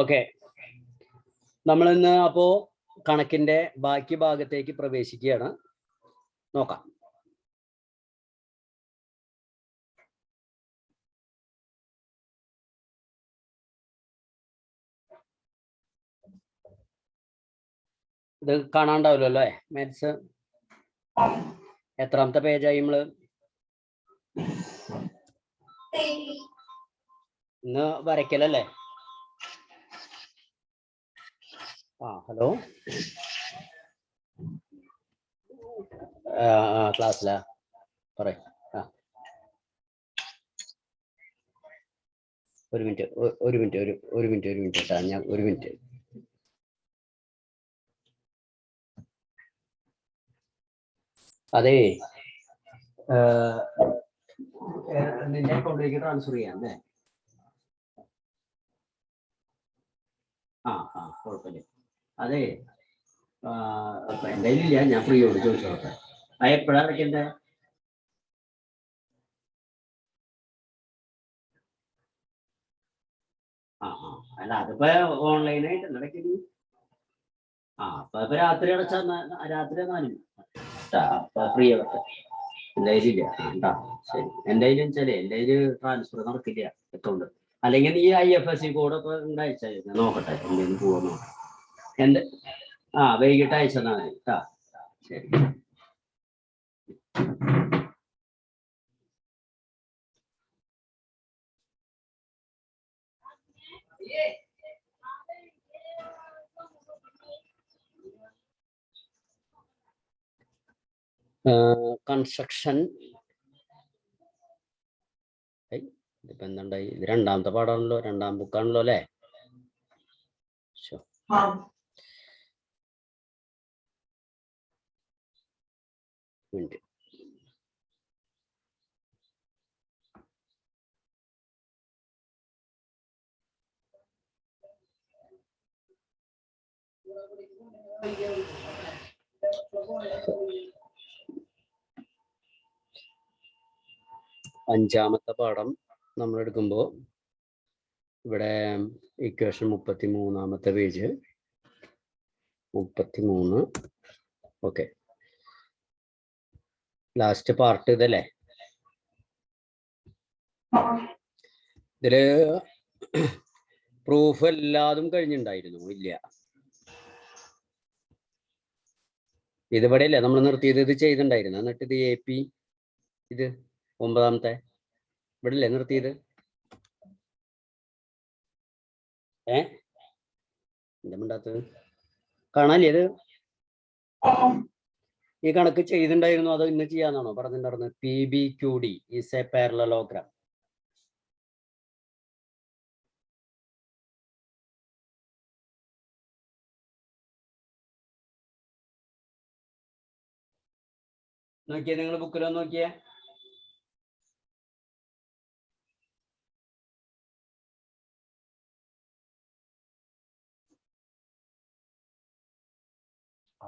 Okay, നമ്മളിന്ന് അപ്പോ കണക്കിന്റെ ബാക്കി ഭാഗത്തേക്ക് പ്രവേശിക്കുകയാണ്. നോക്കാം. ഇത് കാണാണ്ടാവല്ലോ അല്ലേ? മാത്സ് എത്രാമത്തെ പേജായി നമ്മള്? ഇന്ന് വരയ്ക്കലല്ലേ? ഹലോ, ക്ലാസ്സിലാ? പറ. ഒരു മിനിറ്റ് കേട്ടാ, ഞാൻ ഒരു മിനിറ്റ്. അതെ, നിന്റെ അക്കൗണ്ടിലേക്ക് ട്രാൻസ്ഫർ ചെയ്യാം അല്ലേ? കുഴപ്പമില്ല. അതെ, എൻ്റെ കയ്യിലില്ല, ഞാൻ ഫ്രീയോട് ചോദിച്ചോട്ടെ. എപ്പോഴാ അടയ്ക്കണ്ടേ? അല്ല, അതിപ്പോ ഓൺലൈനായിട്ട് അടയ്ക്കുന്നു. അപ്പൊ രാത്രി അടച്ചാ രാത്രി 4 അപ്പൊ ഫ്രീ ആവട്ടെ. എൻ്റെ കയ്യിലില്ല. ശരി, എൻ്റെ കയ്യിൽ വെച്ചാലേ എൻ്റെ കയ്യിൽ ട്രാൻസ്ഫർ നടക്കില്ല അക്കൗണ്ട്. അല്ലെങ്കിൽ ഈ IFSC കോഡ് ഒക്കെ അയച്ചാൽ നോക്കട്ടെ, എന്തെങ്കിലും പോവാ. എൻ്റെ വൈകിട്ട് അയച്ചെന്നാ മതി കേട്ടാ. ശരി. കൺസ്ട്രക്ഷൻ ഇപ്പൊ എന്തുണ്ടായി? ഇത് രണ്ടാമത്തെ പാടാണല്ലോ, രണ്ടാം ബുക്കാണല്ലോ അല്ലേ? മിനിറ്റ്. അഞ്ചാമത്തെ പാഠം നമ്മൾ എടുക്കുമ്പോൾ ഇവിടെ ഇക്വേഷൻ 33-ാമത്തെ പേജ്, 33. ഓക്കെ, ലാസ്റ്റ് പാർട്ട് ഇതല്ലേ? ഇതില് പ്രൂഫ് എല്ലാതും കഴിഞ്ഞിട്ടുണ്ടായിരുന്നു? ഇല്ല, ഇതിവിടെ അല്ലേ നമ്മൾ നിർത്തിയത്? ഇത് ചെയ്തിട്ടുണ്ടായിരുന്നു. എന്നിട്ട് ഇത് AP, ഇത് 9-ാമത്തെ ഇവിടെ അല്ലേ നിർത്തിയത്? എന്താ മിണ്ടാത്തത്? കാണാല്ലേ ഇത്? ഈ കണക്ക് ചെയ്തിട്ടുണ്ടായിരുന്നു, അതോ ഇന്ന് ചെയ്യാന്നാണോ പറഞ്ഞിട്ടുണ്ടായിരുന്നത്? PBQD is a parallelogram. നോക്കിയേ, നിങ്ങൾ ബുക്കിലോ നോക്കിയേ.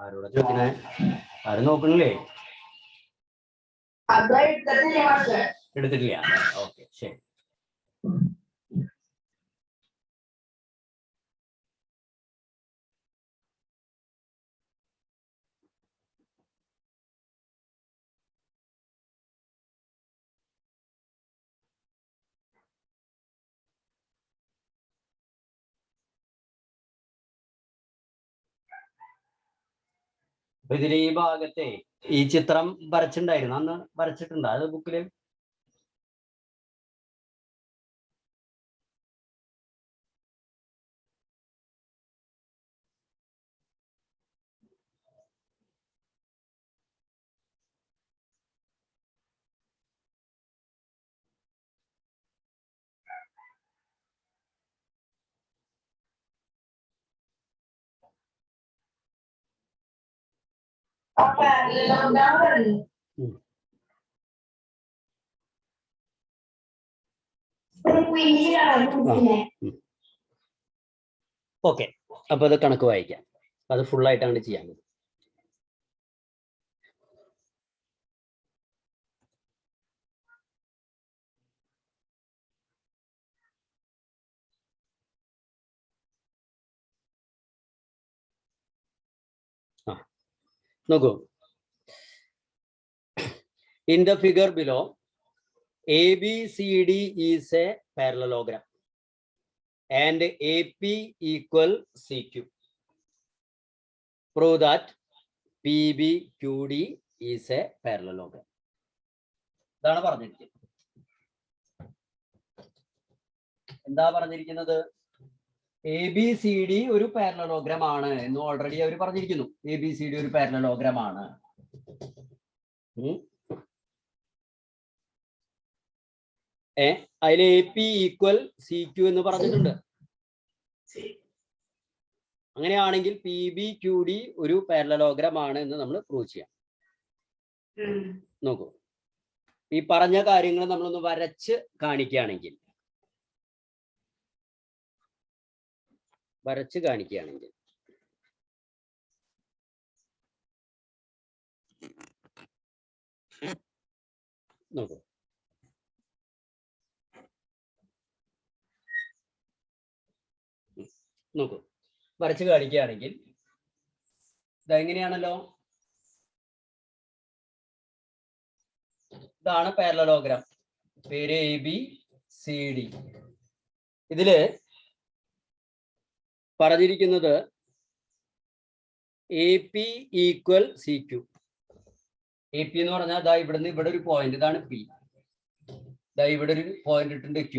ആരോടാ ചോദിക്കണേ? ആരും നോക്കണില്ലേ? എടുത്തിട്ടില്ല. ഓക്കെ, ശരി. ഇതിൽ ഈ ഭാഗത്തെ ഈ ചിത്രം വരച്ചിട്ടുണ്ടായിരുന്നു, അന്ന് വരച്ചിട്ടുണ്ടോ അത് ബുക്കില്? ഓക്കെ, അപ്പൊ അത് കണക്ക് വായിക്കാം. അത് ഫുള്ളായിട്ടാണ് ചെയ്യാൻ. നോക്കൂ, in the figure below ABCD is a parallelogram and AP equal CQ. Prove that PBQD is a parallelogram. ഇതാണ് പറഞ്ഞിരിക്കുന്നത്. എന്താ പറഞ്ഞിരിക്കുന്നത്? ABCD ഒരു പാരലലോഗ്രാം ആണ് എന്ന് ഓൾറെഡി അവർ പറഞ്ഞിരിക്കുന്നു. ABCD ഒരു പാരലലോഗ്രാം ആണ്. അതിൽ AP ഈക്വൽ CQ എന്ന് പറഞ്ഞിട്ടുണ്ട്. അങ്ങനെയാണെങ്കിൽ PBQD ഒരു പാരലലോഗ്രാം ആണ് എന്ന് നമ്മൾ പ്രൂവ് ചെയ്യാം. നോക്കൂ, ഈ പറഞ്ഞ കാര്യങ്ങൾ നമ്മളൊന്ന് വരച്ച് കാണിക്കുകയാണെങ്കിൽ നോക്കൂ, വരച്ച് കാണിക്കുകയാണെങ്കിൽ ഇതെങ്ങനെയാണല്ലോ, ഇതാണ് പാരലലോഗ്രാം, പേര് ABCD. ഇതില് പറഞ്ഞിരിക്കുന്നത് AP ഈക്വൽ CQ. AP എന്ന് പറഞ്ഞാൽ ദാ ഇവിടുന്ന് ഇവിടെ ഒരു പോയിന്റ്, ഇതാണ് P. ദാ ഇവിടെ ഒരു പോയിന്റ് ഇട്ടുണ്ട് Q.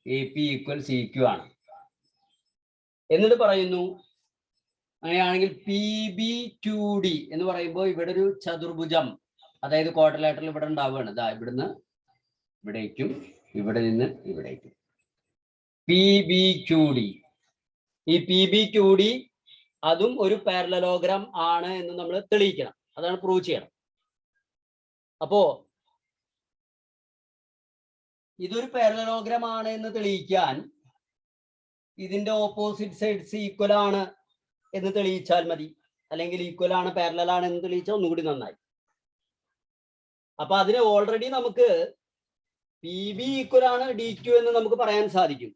AP ഈക്വൽ CQ ആണ്. എന്നിട്ട് പറയുന്നു, അങ്ങനെയാണെങ്കിൽ PBQD എന്ന് പറയുമ്പോൾ ഇവിടെ ഒരു ചതുർഭുജം, അതായത് ക്വാഡ്രിലാറ്ററൽ ഇവിടെ ഉണ്ടാവുകയാണ്. ദാ ഇവിടുന്ന് ഇവിടേക്കും ഇവിടെ നിന്ന് ഇവിടേക്കും PBQD. ഈ PBQD അതും ഒരു പാരലലോഗ്രാം ആണ് എന്ന് നമ്മൾ തെളിയിക്കണം. അതാണ് പ്രൂവ് ചെയ്യണം. അപ്പോ ഇതൊരു പാരലലോഗ്രാം ആണ് എന്ന് തെളിയിക്കാൻ ഇതിന്റെ ഓപ്പോസിറ്റ് സൈഡ്സ് ഈക്വൽ ആണ് എന്ന് തെളിയിച്ചാൽ മതി. അല്ലെങ്കിൽ ഈക്വൽ ആണ്, പാരലൽ ആണ് എന്ന് തെളിയിച്ചാൽ ഒന്നുകൂടി നന്നായി. അപ്പൊ അതിന് ഓൾറെഡി നമുക്ക് PB ഈക്വൽ ആണ് DQ എന്ന് നമുക്ക് പറയാൻ സാധിക്കും.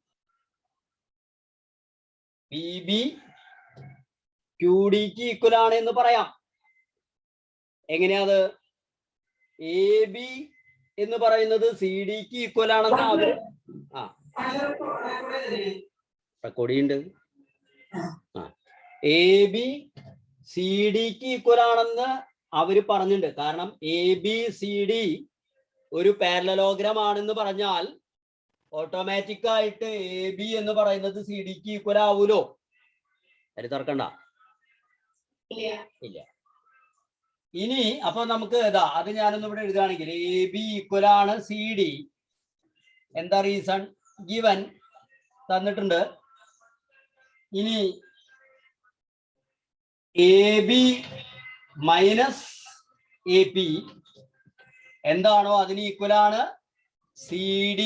PB QDക്ക് ഈക്വൽ ആണ് എന്ന് പറയാം. എങ്ങനെയാത്? AB എന്ന് പറയുന്നത് CDക്ക് ഈക്വൽ ആണെന്ന് അവര് റെക്കോർഡിയുണ്ട്. AB CDക്ക് ഈക്വൽ ആണെന്ന് അവര് പറഞ്ഞിട്ടുണ്ട്. കാരണം ABCD ഒരു പാരലലോഗ്രാം ആണെന്ന് പറഞ്ഞാൽ ഓട്ടോമാറ്റിക് ആയിട്ട് AB എന്ന് പറയുന്നത് CDക്ക് ഈക്വൽ ആവൂലോ? അത് തുറക്കണ്ട, ഇല്ല. ഇനി അപ്പൊ നമുക്ക് അത് ഞാനൊന്ന് ഇവിടെ എഴുതുകയാണെങ്കിൽ AB ഈക്വൽ ആണ് CD. എന്താ റീസൺ? ഗിവൻ തന്നിട്ടുണ്ട്. ഇനി AB മൈനസ് AP എന്താണോ അതിന് ഈക്വൽ ആണ് CD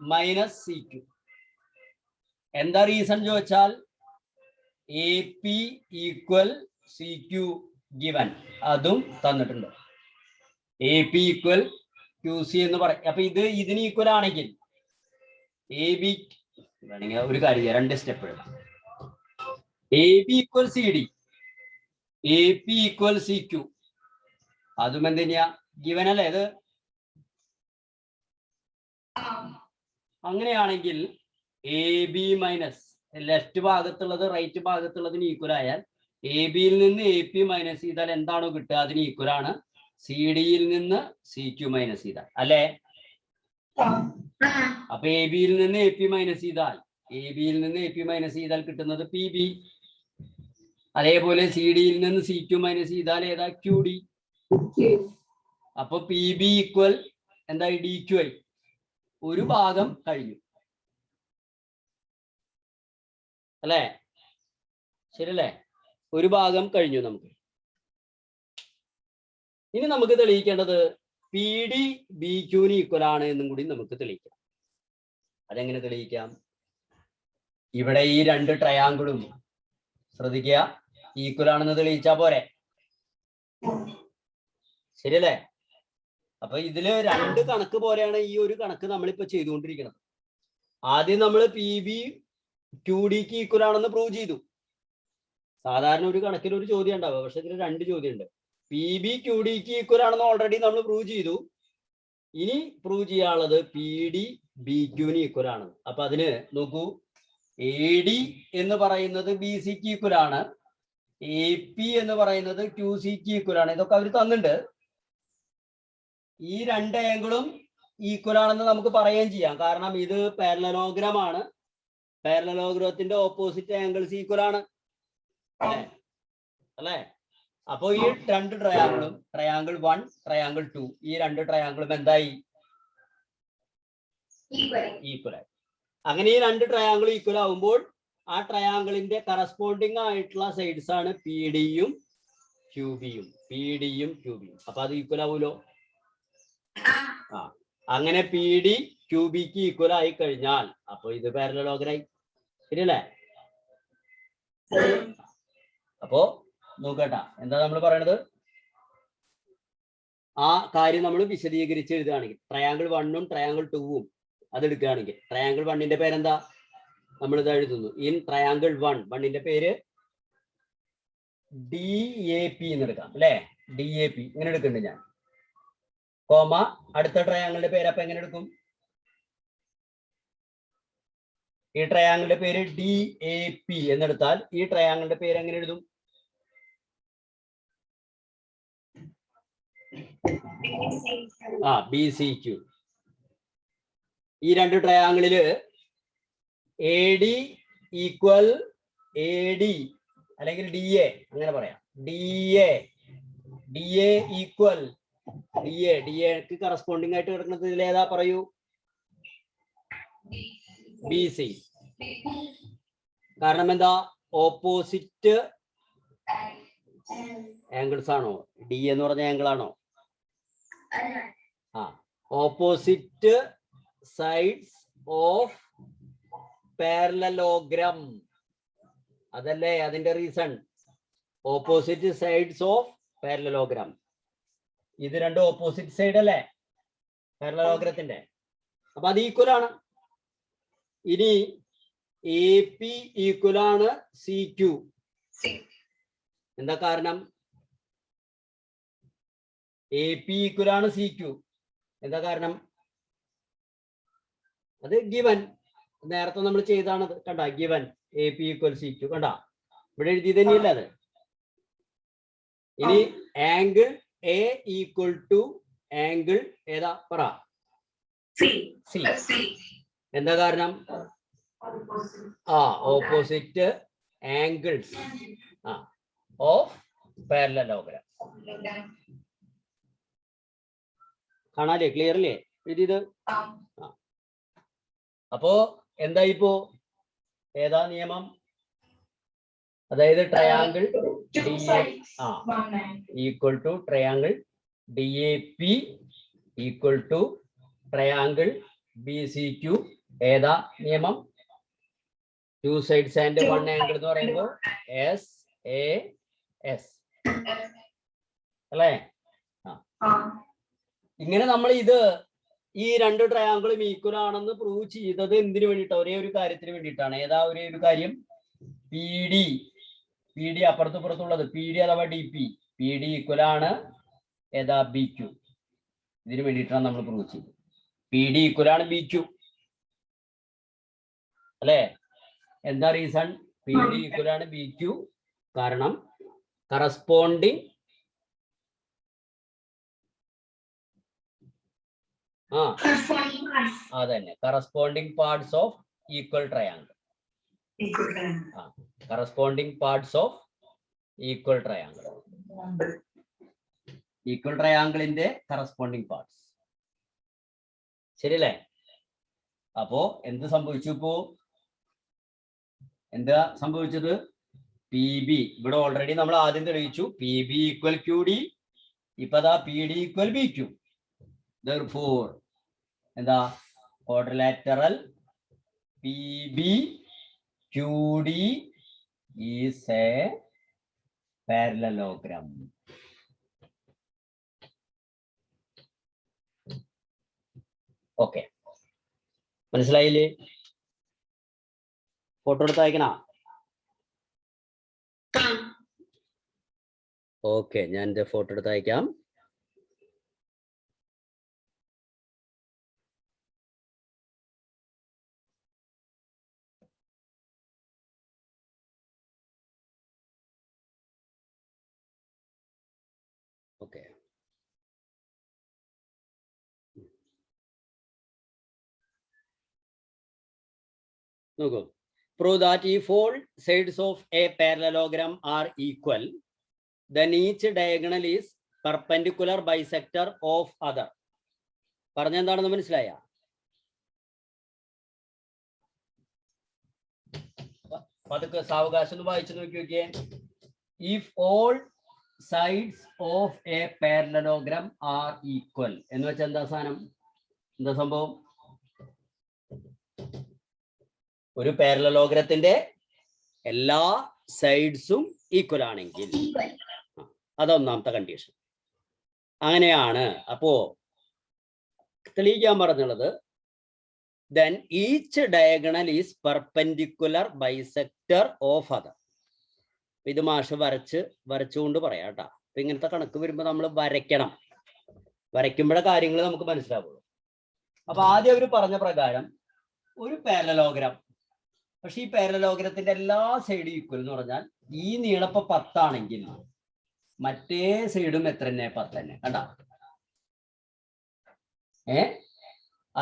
മൈനസ് CQ. എന്താ റീസൺ ചോദിച്ചാൽ AP ഈക്വൽ CQ ഗിവൻ, അതും തന്നിട്ടുണ്ട്. AP ഈക്വൽ QC എന്ന് പറയും. അപ്പൊ ഇതിന് ഈക്വൽ ആണെങ്കിൽ AB വേണമെങ്കിൽ ഒരു കാര്യം, രണ്ട് സ്റ്റെപ്പ് എഴുതാം. AB equal CD, AP equal CQ, അതും എന്തിനാ ഗിവൻ അല്ലേ ഇത്? അങ്ങനെയാണെങ്കിൽ AB മൈനസ് ലെഫ്റ്റ് ഭാഗത്തുള്ളത് റൈറ്റ് ഭാഗത്തുള്ളതിന് ഈക്വൽ ആയാൽ ABയിൽ നിന്ന് AP മൈനസ് ചെയ്താൽ എന്താണോ കിട്ടുക അതിന് ഈക്വൽ ആണ് CDയിൽ നിന്ന് CQ മൈനസ് ചെയ്താൽ, അല്ലേ? അപ്പൊ ABയിൽ നിന്ന് AP മൈനസ് ചെയ്താൽ കിട്ടുന്നത് PB. അതേപോലെ CDയിൽ നിന്ന് CQ മൈനസ് ചെയ്താൽ ഏതാ? QD. അപ്പൊ PB ഈക്വൽ എന്തായി? DQ ആയി. ഒരു ഭാഗം കഴിഞ്ഞു, അല്ലേ? ശരിയല്ലേ? ഒരു ഭാഗം കഴിഞ്ഞു നമുക്ക്. ഇനി നമുക്ക് തെളിയിക്കേണ്ടത് PD BQന് ഈക്വൽ ആണ് എന്നും കൂടി നമുക്ക് തെളിയിക്കാം. അതെങ്ങനെ തെളിയിക്കാം? ഇവിടെ ഈ രണ്ട് ട്രയാങ്കിളും ശ്രദ്ധിക്കുക, ഈക്വൽ ആണെന്ന് തെളിയിച്ചാ പോരെ? ശരിയല്ലേ? അപ്പൊ ഇതില് രണ്ട് കണക്ക് പോലെയാണ് ഈ ഒരു കണക്ക് നമ്മളിപ്പോ ചെയ്തുകൊണ്ടിരിക്കുന്നത്. ആദ്യം നമ്മൾ PB QDക്ക് ഈക്വൽ ആണെന്ന് പ്രൂവ് ചെയ്തു. സാധാരണ ഒരു കണക്കിൽ ഒരു ചോദ്യം ഉണ്ടാവുക, പക്ഷെ ഇതിൽ രണ്ട് ചോദ്യം ഉണ്ട്. പി ബി ക്യു ഡിക്ക് ഈക്വൽ ആണെന്ന് ഓൾറെഡി നമ്മൾ പ്രൂവ് ചെയ്തു. ഇനി പ്രൂവ് ചെയ്യാനുള്ളത് പി ഡി ബി ക്യൂന് ഈക്വൽ ആണ്. അപ്പൊ അതിന് നോക്കൂ, എ ഡി എന്ന് പറയുന്നത് ബി സിക്ക് ഈക്വൽ ആണ്, എ പി എന്ന് പറയുന്നത് ക്യു സിക്ക് ഈക്വൽ ആണ്. ഇതൊക്കെ അവർ തന്നിട്ടുണ്ട്. ഈ രണ്ട് ആംഗിളും ഈക്വൽ ആണെന്ന് നമുക്ക് പറയുകയും ചെയ്യാം, കാരണം ഇത് പാരലലോഗ്രാം ആണ്. പാരലലോഗ്രത്തിന്റെ ഓപ്പോസിറ്റ് ആംഗിൾസ് ഈക്വൽ ആണ് അല്ലേ? അപ്പൊ ഈ രണ്ട് ട്രയാങ്കിളും, ട്രയാങ്കിൾ 1 ട്രയാങ്കിൾ 2, ഈ രണ്ട് ട്രയാങ്കിളും എന്തായി? ഈക്വൽ ആയി. അങ്ങനെ ഈ രണ്ട് ട്രയാങ്കിൾ ഈക്വൽ ആവുമ്പോൾ ആ ട്രയാങ്കിളിന്റെ കറസ്പോണ്ടിങ് ആയിട്ടുള്ള സൈഡ്സ് ആണ് പി ഡിയും ക്യൂ ബിയും. പി ഡിയും ക്യൂ ബിയും. അപ്പൊ അത് ഈക്വൽ ആവൂലോ? ആ, അങ്ങനെ പി ഡി ക്യൂ ബിക്ക് ഈക്വൽ ആയി കഴിഞ്ഞാൽ അപ്പൊ ഇത് പാരലലോഗ്രായി. ശരിയല്ലേ? അപ്പോ നോക്കട്ടാ, എന്താ നമ്മൾ പറയണത്? ആ കാര്യം നമ്മൾ വിശദീകരിച്ച് എഴുതുകയാണെങ്കിൽ ട്രയാങ്കിൾ 1ഉം ട്രയാങ്കിൾ 2ഉം അതെടുക്കുകയാണെങ്കിൽ ട്രയാങ്കിൾ 1ന്റെ പേരെന്താ? നമ്മൾ ഇത് എഴുതുന്നു. ഇൻ ട്രയാങ്കിൾ 1ന്റെ പേര് ഡി എ പി എന്ന് എടുക്കാം അല്ലെ? ഡി എ പി ഇങ്ങനെ എടുക്കുന്നുണ്ട് ഞാൻ. കോമ അടുത്ത ട്രയാങ്കിളിന്റെ പേര് അപ്പൊ എങ്ങനെ എടുക്കും? ഈ ട്രയാങ്കിളിന്റെ പേര് ഡി എ പി എന്നെടുത്താൽ ഈ ട്രയാങ്കിളിന്റെ പേര് എങ്ങനെ എഴുതും? B C Q. ഈ രണ്ട് ട്രയാങ്കിളില് A D equal A D അല്ലെങ്കിൽ ഡി എ അങ്ങനെ പറയാം. ഡി എ ഈക്വൽ ഡി എക്ക് കറസ്പോണ്ടിങ് ആയിട്ട് കിടക്കുന്നത് ഇതിലേതാ പറയൂ? B C. കാരണം എന്താ? ഓപ്പോസിറ്റ് ആംഗിൾസ് ആണോ? ഡി എന്ന് പറഞ്ഞ ആംഗിൾ ആണോ? Opposite sides of parallelogram. അതല്ലേ അതിന്റെ reason? Opposite sides of parallelogram. ഇത് രണ്ടും ഓപ്പോസിറ്റ് സൈഡ് അല്ലേ പാരലലോഗ്രത്തിന്റെ? അപ്പൊ അത് ഈക്വൽ ആണ്. ഇനി എ പി ഈക്വൽ ആണ് സി ക്യു. എന്താ കാരണം? എ പി ഈക്വൽ ആണ് സി ക്യു. എന്താ കാരണം? അത് ഗിവൻ. നേരത്തെ നമ്മൾ ചെയ്താണത്. കണ്ട, given A P equal C Q. കണ്ട, ഇവിടെ എഴുതി തന്നെയല്ല അത്. ഇനി angle A equal to angle ഏതാ പറ? സി. എന്താ കാരണം? Opposite angles of parallelogram. കാണാല്ലേ? ക്ലിയർ അല്ലേ എഴുതിയത്? അപ്പോ എന്തായിപ്പോ? ഏതാ നിയമം? അതായത് triangle equal to triangle D A P equal to triangle B C Q. ഏതാ നിയമം? 2 sides and 1 angle എന്ന് പറയുമ്പോൾ എസ് എ എസ് അല്ലേ? ഇങ്ങനെ നമ്മൾ ഇത് ഈ രണ്ട് ട്രയാങ്കിളും ഈക്വൽ ആണെന്ന് പ്രൂവ് ചെയ്തത് എന്തിനു വേണ്ടിയിട്ടാണ്? ഒരേ ഒരു കാര്യത്തിന് വേണ്ടിയിട്ടാണ്. ഏതാ ഒരേ ഒരു കാര്യം? പി ഡി അപ്പുറത്ത് പുറത്തുള്ളത് പി ഡി അഥവാ ഡി പി ഡി ഈക്വൽ ആണ് ഏതാ? B Q. ഇതിനു വേണ്ടിയിട്ടാണ് നമ്മൾ പ്രൂവ് ചെയ്തത്. പി ഡി ഈക്വൽ ആണ് ബി ക്യു അല്ലേ? എന്താ റീസൺ? പി ഡി ഈക്വൽ ആണ് ബി ക്യു. കാരണം കറസ്പോണ്ടിങ് അതന്നെ corresponding parts of equal triangle. Corresponding parts of equal triangle. Equal ട്രയാങ്കിളിന്റെ കറസ്പോണ്ടിങ് പാർട്സ്. ശരിയല്ലേ? അപ്പോ എന്ത് സംഭവിച്ചു? ഇപ്പോ എന്താ സംഭവിച്ചത്? പി ബി ഇവിടെ ഓൾറെഡി നമ്മൾ ആദ്യം തെളിയിച്ചു. P B equal Q D. ഇപ്പൊ ദാ P D equal B Q. Therefore, എന്താ? Quadrilateral P B Q D is A parallelogram. Okay, മനസ്സിലായില്ലേ? ഫോട്ടോ എടുത്ത് അയക്കണ? ഓക്കെ, ഞാൻ എൻ്റെ ഫോട്ടോ എടുത്ത് അയക്കാം. ഓക്കെ, നോക്കൂ. Prove that if all sides of a parallelogram are equal, then each diagonal is perpendicular bisector of other. പറഞ്ഞ എന്താണെന്ന് മനസ്സിലായ? അതൊക്കെ സാവകാശം വായിച്ചു നോക്കിയൊക്കെ. If all sides of a parallelogram are equal എന്ന് വെച്ചാൽ എന്താ സാധനം, എന്താ സംഭവം? ഒരു പാരലലോഗ്രത്തിന്റെ എല്ലാ സൈഡ്സും ഈക്വൽ ആണെങ്കിൽ അതൊന്നാമത്തെ കണ്ടീഷൻ. അങ്ങനെയാണ്. അപ്പോ തെളിയിക്കാൻ പറഞ്ഞുള്ളത് then each diagonal is perpendicular bisector of other. ഇത് മാഷ് വരച്ചുകൊണ്ട് പറയാം കേട്ടോ. അപ്പൊ ഇങ്ങനത്തെ കണക്ക് വരുമ്പോ നമ്മൾ വരയ്ക്കണം. വരയ്ക്കുമ്പോഴേ കാര്യങ്ങൾ നമുക്ക് മനസ്സിലാവുള്ളൂ. അപ്പൊ ആദ്യം അവർ പറഞ്ഞ പ്രകാരം ഒരു പാരലലോഗ്രാം, പക്ഷെ ഈ പാരലലോഗ്രത്തിന്റെ എല്ലാ സൈഡും ഈക്വൽ എന്ന് പറഞ്ഞാൽ ഈ നീളപ്പ 10 ആണെങ്കിൽ മറ്റേ സൈഡും എത്ര തന്നെ? 10 തന്നെ. കണ്ട?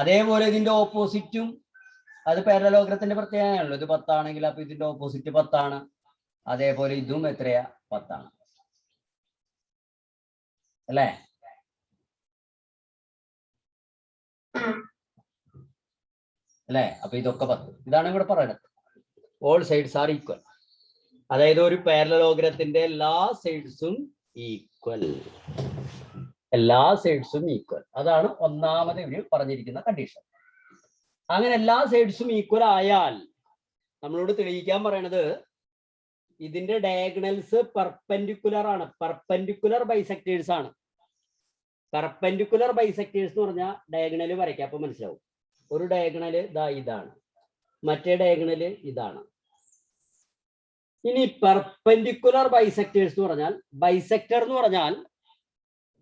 അതേപോലെ ഇതിന്റെ ഓപ്പോസിറ്റും, അത് പാരലലോഗ്രത്തിന്റെ പ്രത്യേകതയാണല്ലോ. ഇത് 10 ആണെങ്കിൽ അപ്പൊ ഇതിന്റെ ഓപ്പോസിറ്റ് 10 ആണ്. അതേപോലെ ഇതും എത്രയാ? 10 ആണ് അല്ലേ? അല്ലേ? അപ്പൊ ഇതൊക്കെ 10. ഇതാണ് ഇവിടെ പറയുന്നത്. All sides are equal. അതായത് ഒരു പാരലലോഗ്രത്തിന്റെ എല്ലാ സൈഡ്സും ഈക്വൽ. എല്ലാ സൈഡ്സും ഈക്വൽ. അതാണ് ഒന്നാമത് ഇവര് പറഞ്ഞിരിക്കുന്ന കണ്ടീഷൻ. അങ്ങനെ എല്ലാ സൈഡ്സും ഈക്വൽ ആയാൽ നമ്മളോട് തെളിയിക്കാൻ പറയണത് ഇതിന്റെ ഡയഗണൽസ് പെർപെൻഡിക്കുലർ ആണ്. പെർപെൻഡിക്കുലർ ബൈസെക്ടേഴ്സ് ആണ്. പെർപെൻഡിക്കുലർ ബൈസെക്ടേഴ്സ് എന്ന് പറഞ്ഞാൽ ഡയഗണല് വരയ്ക്കാം, അപ്പൊ മനസ്സിലാവും. ഒരു ഡയഗണല് ഇതാണ്, മറ്റേ ഡയഗണല് ഇതാണ്. ഇനി പെർപെൻഡിക്കുലർ ബൈസെക്ടേഴ്സ് എന്ന് പറഞ്ഞാൽ, ബൈസെക്ടർ എന്ന് പറഞ്ഞാൽ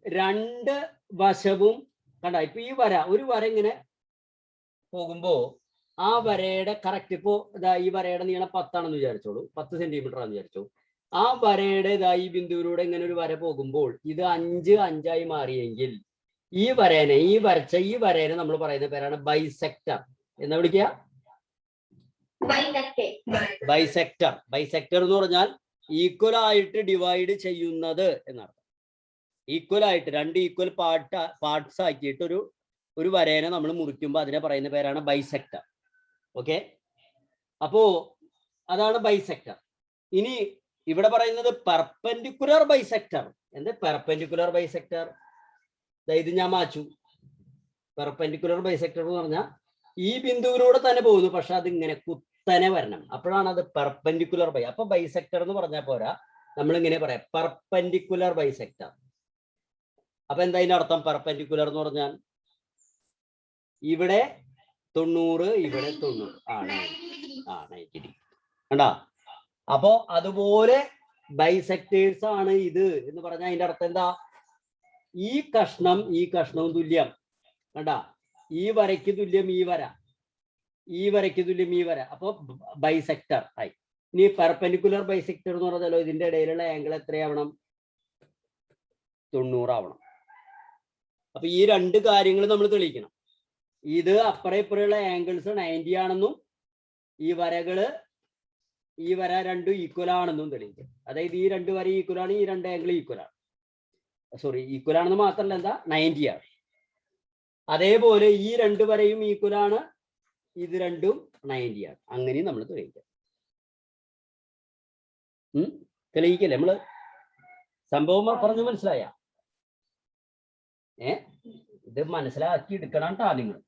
രണ്ട് വശവും കണ്ട. ഇപ്പൊ ഈ വര, ഒരു വര ഇങ്ങനെ പോകുമ്പോ ആ വരയുടെ കറക്റ്റ്, ഇപ്പോ ഈ വരയുടെ നീളം 10 ആണെന്ന് വിചാരിച്ചോളൂ, 10 സെന്റിമീറ്റർ ആണെന്ന് വിചാരിച്ചോ. ആ വരയുടെ ഈ ബിന്ദുവിലൂടെ ഇങ്ങനെ ഒരു വര പോകുമ്പോൾ ഇത് 5 5 മാറിയെങ്കിൽ ഈ വരേനെ നമ്മൾ പറയുന്ന പേരാണ് ബൈസെക്ടർ. എന്നാ വിളിക്കുക? ബൈസെക്ടർ. ബൈസെക്ടർ എന്ന് പറഞ്ഞാൽ ഈക്വൽ ആയിട്ട് ഡിവൈഡ് ചെയ്യുന്നത് എന്നർത്ഥം. ഈക്വൽ ആയിട്ട് രണ്ട് ഈക്വൽ പാർട്സ് ആക്കിയിട്ട് ഒരു വരേനെ നമ്മൾ മുറിക്കുമ്പോൾ അതിനെ പറയുന്ന പേരാണ് ബൈസെക്ടർ. ഓക്കെ, അപ്പോ അതാണ് ബൈസെക്ടർ. ഇനി ഇവിടെ പറയുന്നത് പെർപെൻഡിക്കുലർ ബൈസെക്ടർ. എന്താ പെർപെൻഡിക്കുലർ ബൈസെക്ടർ? ഇത് ഞാൻ മാച്ചു. പെർപെൻഡിക്കുലർ ബൈസെക്ടർ എന്ന് പറഞ്ഞാൽ ഈ ബിന്ദുവിലൂടെ തന്നെ പോകുന്നു, പക്ഷെ അതിങ്ങനെ കുത്തനെ വരണം. അപ്പോഴാണ് അത് പെർപെൻഡിക്കുലർ അപ്പൊ ബൈസെക്ടർ എന്ന് പറഞ്ഞാൽ പോരാ, നമ്മൾ ഇങ്ങനെ പറയാം പെർപെൻഡിക്കുലർ ബൈസെക്ടർ. അപ്പൊ എന്താ അതിന്റെ അർത്ഥം? പെർപെൻഡിക്കുലർ എന്ന് പറഞ്ഞാൽ ഇവിടെ 90, ഇവിടെ 90 ആണ്. 90 ഡിഗ്രി. കണ്ടാ? അപ്പോ അതുപോലെ ബൈസെക്ടേഴ്സ് ആണ് ഇത് എന്ന് പറഞ്ഞാൽ അതിന്റെ അർത്ഥം എന്താ? ഈ കഷ്ണവും തുല്യം. കണ്ടാ? ഈ വരയ്ക്ക് തുല്യം ഈ വര, ഈ വരയ്ക്ക് തുല്യം ഈ വര. അപ്പൊ ബൈസെക്ടർ ആയി. ഇനി പെർപെൻഡിക്കുലർ ബൈസെക്ടർ എന്ന് പറഞ്ഞാലോ ഇതിന്റെ ഇടയിലുള്ള ആംഗിൾ എത്രയാവണം? 90 ആവണം. അപ്പൊ ഈ രണ്ട് കാര്യങ്ങൾ നമ്മൾ തെളിയിക്കണം. ഇത് അപ്പുറം ഇപ്പുറമുള്ള ആംഗിൾസ് 90 ആണെന്നും ഈ വര രണ്ടും ഈക്വൽ ആണെന്നും തെളിയിക്കും. അതായത് ഈ രണ്ട് വര ഈക്വൽ ആണ്, ഈ രണ്ട് ആംഗിൾ ഈക്വൽ ആണ്. സോറി, ഈക്വൽ ആണെന്ന് മാത്രമല്ല, എന്താ 90 ആണ്. അതേപോലെ ഈ രണ്ട് വരയും ഈക്വൽ ആണ്, ഇത് രണ്ടും 90 ആണ്. അങ്ങനെയും നമ്മൾ തെളിയിക്കാം. തെളിയിക്കല്ലേ നമ്മള്? സംഭവം പറഞ്ഞു മനസ്സിലായ? ഇത് മനസ്സിലാക്കി എടുക്കണം ട്ടാ. നിങ്ങൾ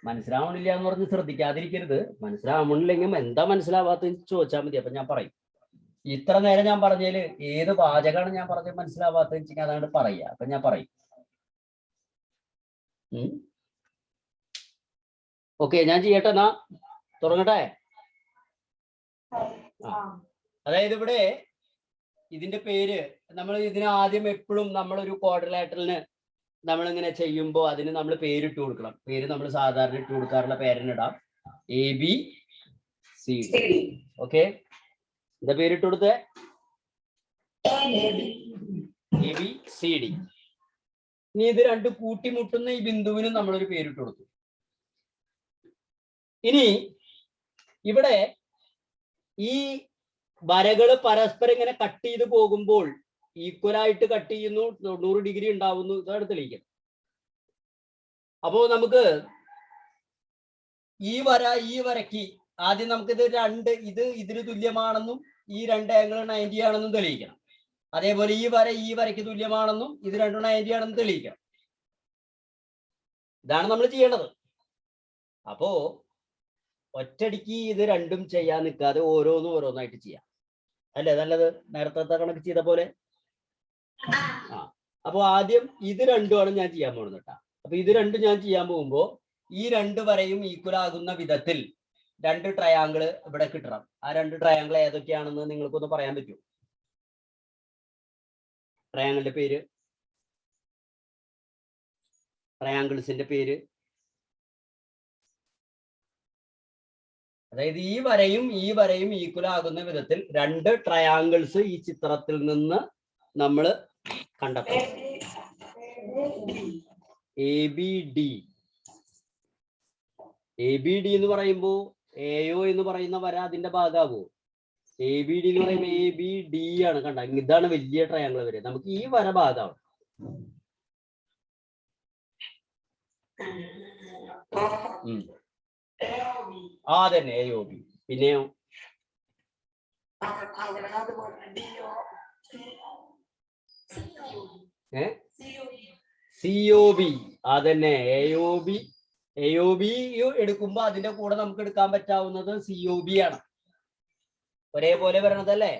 മനസ്സിലാവണില്ല എന്ന് പറഞ്ഞ് ശ്രദ്ധിക്കാതിരിക്കരുത്. മനസ്സിലാവണില്ലെങ്കിൽ എന്താ മനസ്സിലാവാത്തെന്ന് ചോദിച്ചാൽ മതി, അപ്പൊ ഞാൻ പറയും. ഇത്ര നേരം ഞാൻ പറഞ്ഞതില് ഏത് വാചകമാണ് ഞാൻ പറഞ്ഞത് മനസ്സിലാവാത്തത് വെച്ചാൽ അതാണ് പറയുക. അപ്പൊ ഞാൻ പറയും. ഓക്കെ, ഞാൻ ചെയ്യട്ടെ എന്നാ, തുടങ്ങട്ടെ. അതായത് ഇവിടെ ഇതിന്റെ പേര് നമ്മൾ ഇതിന് ആദ്യം എപ്പോഴും നമ്മളൊരു ക്വാഡ്രിലാറ്ററലിന് നമ്മളിങ്ങനെ ചെയ്യുമ്പോൾ അതിന് നമ്മൾ പേരിട്ട് കൊടുക്കണം. പേര് നമ്മൾ സാധാരണ ഇട്ട് കൊടുക്കാറുള്ള പേരിനിടാം. ABCD. ഓക്കെ, എന്താ പേരിട്ട് കൊടുത്തേ? ABCD. ഇനി ഇത് രണ്ട് കൂട്ടിമുട്ടുന്ന ഈ ബിന്ദുവിനും നമ്മളൊരു പേരിട്ട് കൊടുത്തു. ഇനി ഇവിടെ ഈ വരകള് പരസ്പരം ഇങ്ങനെ കട്ട് ചെയ്ത് പോകുമ്പോൾ ഈക്വൽ ആയിട്ട് കട്ട് ചെയ്യുന്നു, 90 ഡിഗ്രി ഉണ്ടാവുന്നു. ഇതാണ് തെളിയിക്കണം. അപ്പോ നമുക്ക് ഈ വരയ്ക്ക് ആദ്യം നമുക്കിത് ഇതിന് തുല്യമാണെന്നും ഈ രണ്ട് ആംഗിൾ 90 ആണെന്നും തെളിയിക്കണം. അതേപോലെ ഈ വരയ്ക്ക് തുല്യമാണെന്നും ഇത് രണ്ടും 90 ആണെന്നും തെളിയിക്കണം. ഇതാണ് നമ്മൾ ചെയ്യേണ്ടത്. അപ്പോ ഒറ്റടിക്ക് ഇത് രണ്ടും ചെയ്യാൻ നിൽക്കാതെ ഓരോന്നായിട്ട് ചെയ്യാം. അല്ലേ നല്ലത്? നേരത്തെ കണക്ക് ചെയ്ത പോലെ. അപ്പൊ ആദ്യം ഇത് രണ്ടുമാണ് ഞാൻ ചെയ്യാൻ പോകുന്നത് കേട്ടോ. അപ്പൊ ഇത് രണ്ടും ഞാൻ ചെയ്യാൻ പോകുമ്പോ ഈ രണ്ട് വരയും ഈക്വൽ ആകുന്ന വിധത്തിൽ രണ്ട് ട്രയാങ്കിള് ഇവിടെ കിട്ടണം. ആ രണ്ട് ട്രയാങ്കിൾ ഏതൊക്കെയാണെന്ന് നിങ്ങൾക്കൊന്ന് പറയാൻ പറ്റുമോ? ട്രയാങ്കിളിന്റെ പേര്, ട്രയാങ്കിൾസിന്റെ പേര്. അതായത് ഈ വരയും ഈക്വൽ ആകുന്ന വിധത്തിൽ രണ്ട് ട്രയാങ്കിൾസ് ഈ ചിത്രത്തിൽ നിന്ന് നമ്മൾ കണ്ടെത്തണം. ABD എന്ന് പറയുമ്പോ AO എന്ന് പറയുന്ന വര അതിന്റെ ഭാഗമാവോ? ABD എന്ന് പറയുമ്പോൾ ABD ആണ്. കണ്ട, ഇതാണ് വലിയ ട്രയാങ്കിൾ വരെ. നമുക്ക് ഈ വര ഭാഗമാണ്. തന്നെ AOB. പിന്നെയോ COB. അതന്നെ AOB എടുക്കുമ്പോ അതിന്റെ കൂടെ നമുക്ക് എടുക്കാൻ പറ്റാവുന്നത് COB ആണ്. ഒരേപോലെ വരണതല്ലേ?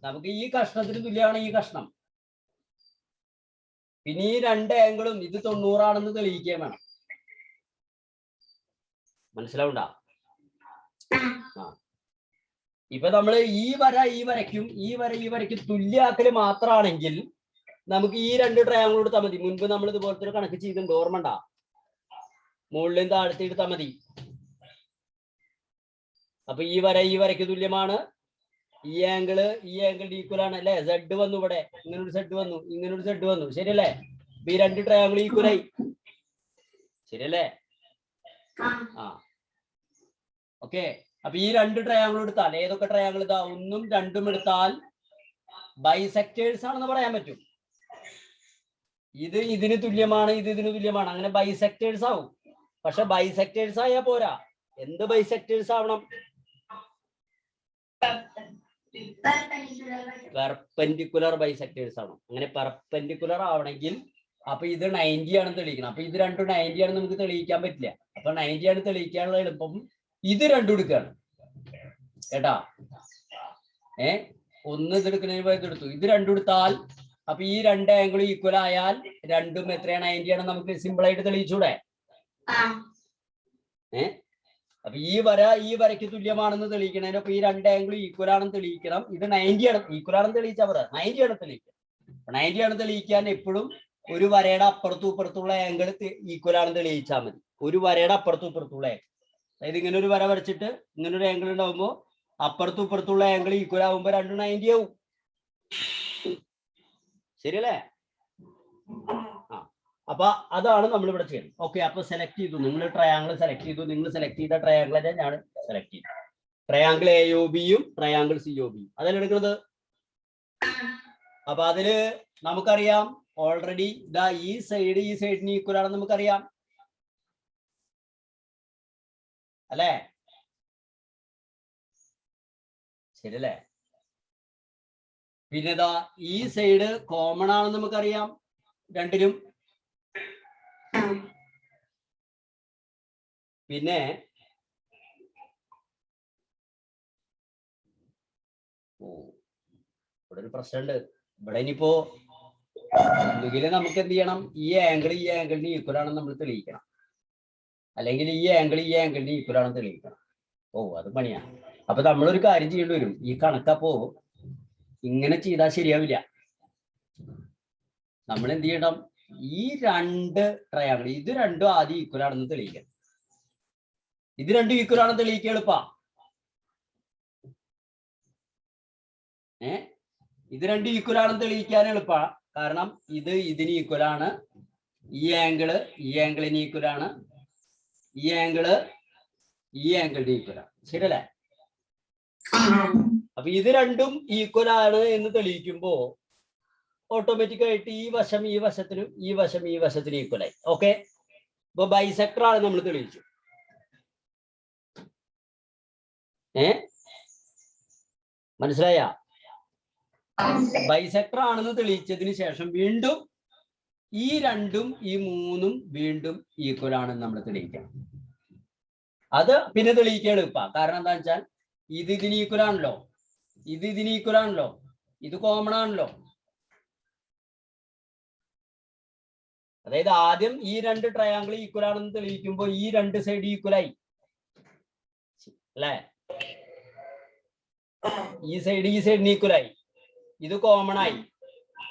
നമുക്ക് ഈ കഷ്ണത്തിന് തുല്യമാണ് ഈ കഷ്ണം. പിന്നെ ഈ രണ്ട് ആംഗിളും ഇത് 90 ആണെന്ന് തെളിയിക്കാൻ വേണം. മനസ്സിലാവണ്ട? ഇപ്പൊ നമ്മള് ഈ വരയ്ക്കും തുല്യാക്കല് മാത്രമാണെങ്കിൽ നമുക്ക് ഈ രണ്ട് ട്രയാങ്കിൾ എടുത്താൽ മതി. മുൻപ് നമ്മൾ ഇതുപോലത്തെ ഒരു കണക്ക് ചെയ്തിട്ടുണ്ട്, ഓർമ്മണ്ട? മുകളിലും താഴത്തെ എടുത്താൽ മതി. അപ്പൊ ഈ വരയ്ക്ക് തുല്യമാണ്. ഈ ആംഗിൾ ഈക്വൽ ആണ് അല്ലെ? Z വന്നു, ഇവിടെ ഇങ്ങനൊരു Z വന്നു, ഇങ്ങനൊരു Z വന്നു. ശരിയല്ലേ? ഈ രണ്ട് ട്രയാങ്കിൾ ഈക്വലായി. ശരിയല്ലേ? ഓക്കെ. അപ്പൊ ഈ രണ്ട് ട്രയാങ്കിൾ എടുത്താൽ ഏതൊക്കെ ട്രയാങ്കിൾ? ഇതാ 1ഉം 2ഉം എടുത്താൽ ബൈസെക്ടേഴ്സ് ആണെന്ന് പറയാൻ പറ്റും. ഇത് ഇതിന് തുല്യമാണ്, ഇത് ഇതിന് തുല്യമാണ്, അങ്ങനെ ബൈസെക്ടേഴ്സ് ആവും. പക്ഷെ ബൈസെക്ടേഴ്സ് ആയാൽ പോരാ. എന്ത് ബൈസെക്ടേഴ്സ് ആവണം? പെർപെൻഡിക്കുലർ ബൈസെക്ടേഴ്സ് ആവണം. അങ്ങനെ പെർപെൻഡിക്കുലർ ആവണമെങ്കിൽ അപ്പൊ ഇത് 90 ആണെന്ന് തെളിയിക്കണം. അപ്പൊ ഇത് രണ്ടും 90 ആണെന്ന് നമുക്ക് തെളിയിക്കാൻ പറ്റില്ല. അപ്പൊ 90 ആണ് തെളിയിക്കാനുള്ള എളുപ്പം ഇത് രണ്ടും എടുക്കുകയാണ് കേട്ടാ. ഒന്ന് ഇതെടുക്കുന്നതിന് പോയി ഇതെടുത്തു. ഇത് രണ്ടും എടുത്താൽ അപ്പൊ ഈ രണ്ട് ആംഗിൾ ഈക്വൽ ആയാൽ രണ്ടും എത്രയാണ്? 90 ആണ്. നമുക്ക് സിമ്പിൾ ആയിട്ട് തെളിയിച്ചൂടെ? അപ്പൊ ഈ വരയ്ക്ക് തുല്യമാണെന്ന് തെളിയിക്കണേന് അപ്പൊ ഈ രണ്ട് ആംഗിൾ ഈക്വൽ ആണെന്ന് തെളിയിക്കണം. ഇത് 90 ആണ്. ഈക്വൽ ആണെന്ന് തെളിയിച്ചാൽ പറയാം 90 ആണ് തെളിയിക്കുക. 90 ആണ് തെളിയിക്കാൻ എപ്പോഴും ഒരു വരയുടെ അപ്പുറത്തും ഇപ്പുറത്തുള്ള ആംഗിൾ ഈക്വൽ ആണെന്ന് തെളിയിച്ചാൽ മതി. ഒരു വരയുടെ അപ്പുറത്തും ഇപ്പുറത്തുള്ള ആംഗിൾ, അതായത് ഇങ്ങനെ ഒരു വര വരച്ചിട്ട് ഇങ്ങനെ ഒരു ആംഗിൾ ഉണ്ടാവുമ്പോ അപ്പുറത്തും ഇപ്പുറത്തുള്ള ആംഗിൾ ഈക്വൽ ആവുമ്പോ രണ്ടും 90 ആവും. ശരിയല്ലേ? അപ്പൊ അതാണ് നമ്മൾ ഇവിടെ ചെയ്യുന്നത്. ഓക്കെ, അപ്പൊ സെലക്ട് ചെയ്തു. നിങ്ങൾ ട്രയാങ്കിൾ സെലക്ട് ചെയ്തു. നിങ്ങൾ സെലക്ട് ചെയ്ത ട്രയാങ്കിൾ തന്നെ ഞാൻ സെലക്ട് ചെയ്തു. ട്രയാങ്കിൾ AOBയും ട്രയാങ്കിൾ COBയും അതല്ല എടുക്കുന്നത്. അപ്പൊ അതില് നമുക്കറിയാം ഓൾറെഡി ഇതാ ഈ സൈഡിന് ഈക്വൽ ആണെന്ന് നമുക്കറിയാം അല്ലേ? ശരിയല്ലേ? പിന്നെ ഇതാ ഈ സൈഡ് കോമൺ ആണെന്ന് നമുക്കറിയാം രണ്ടിനും. പിന്നെ ഇവിടെ ഒരു പ്രശ്നമുണ്ട്. ഇവിടെ ഇനിയിപ്പോ ഒന്നുകിൽ നമുക്ക് എന്ത് ചെയ്യണം? ഈ ആംഗിളിന് ഈക്വൽ ആണെന്ന് നമ്മൾ തെളിയിക്കണം, അല്ലെങ്കിൽ ഈ ആംഗിളിന് ഈക്വൽ ആണെന്ന് തെളിയിക്കണം. അത് പണിയാണ്. അപ്പൊ നമ്മളൊരു കാര്യം ചെയ്യേണ്ടി വരും. ഈ കണക്കപ്പോ ഇങ്ങനെ ചെയ്താൽ ശരിയാവില്ല. നമ്മൾ എന്ത് ചെയ്യണം? ഈ രണ്ട് ട്രയാങ്കിൾ ഇത് രണ്ടും ആദ്യം ഈക്വൽ ആണെന്ന് തെളിയിക്കണം. ഇത് രണ്ടും ഈക്വൽ ആണെന്ന് തെളിയിക്കുക എളുപ്പാ. ഇത് രണ്ടും ഈക്വൽ ആണെന്ന് തെളിയിക്കാൻ എളുപ്പാ. കാരണം ഇത് ഇതിന് ഈക്വൽ ആണ്, ഈ ആംഗിള് ഈ ആംഗിളിന് ഈക്വൽ ആണ്, ഈ ആംഗിള് ഈ ആംഗിളിന് ഈക്വൽ ആണ്. ശരിയല്ലേ? അപ്പൊ ഇത് രണ്ടും ഈക്വൽ ആണ് എന്ന് തെളിയിക്കുമ്പോ ഓട്ടോമാറ്റിക് ആയിട്ട് ഈ വശം ഈ വശത്തിനും ഈ വശം ഈ വശത്തിനും ഈക്വൽ ആയി. ഓക്കെ, ഇപ്പൊ ബൈസെക്ടർ ആണ് നമ്മൾ തെളിയിച്ചു. മനസ്സിലായ? ബൈസെക്ടർ ആണെന്ന് തെളിയിച്ചതിന് ശേഷം വീണ്ടും ഈ രണ്ടും ഈ മൂന്നും വീണ്ടും ഈക്വൽ ആണെന്ന് നമ്മൾ തെളിയിക്കണം. അത് പിന്നെ തെളിയിക്കാൻ എളുപ്പാ. കാരണം എന്താ വെച്ചാൽ ഇത് ഇതിന് ഈക്വൽ ആണല്ലോ, ഇത് ഇതിന് ഈക്വൽ ആണല്ലോ, ഇത് കോമൺ ആണല്ലോ. അതായത് ആദ്യം ഈ രണ്ട് ട്രയാങ്കിൾ ഈക്വൽ ആണെന്ന് തെളിയിക്കുമ്പോൾ ഈ രണ്ട് സൈഡ് ഈക്വൽ ആയി അല്ലേ? ഈ സൈഡിന് ഈക്വൽ ആയി, ഇത് കോമൺ ആയി.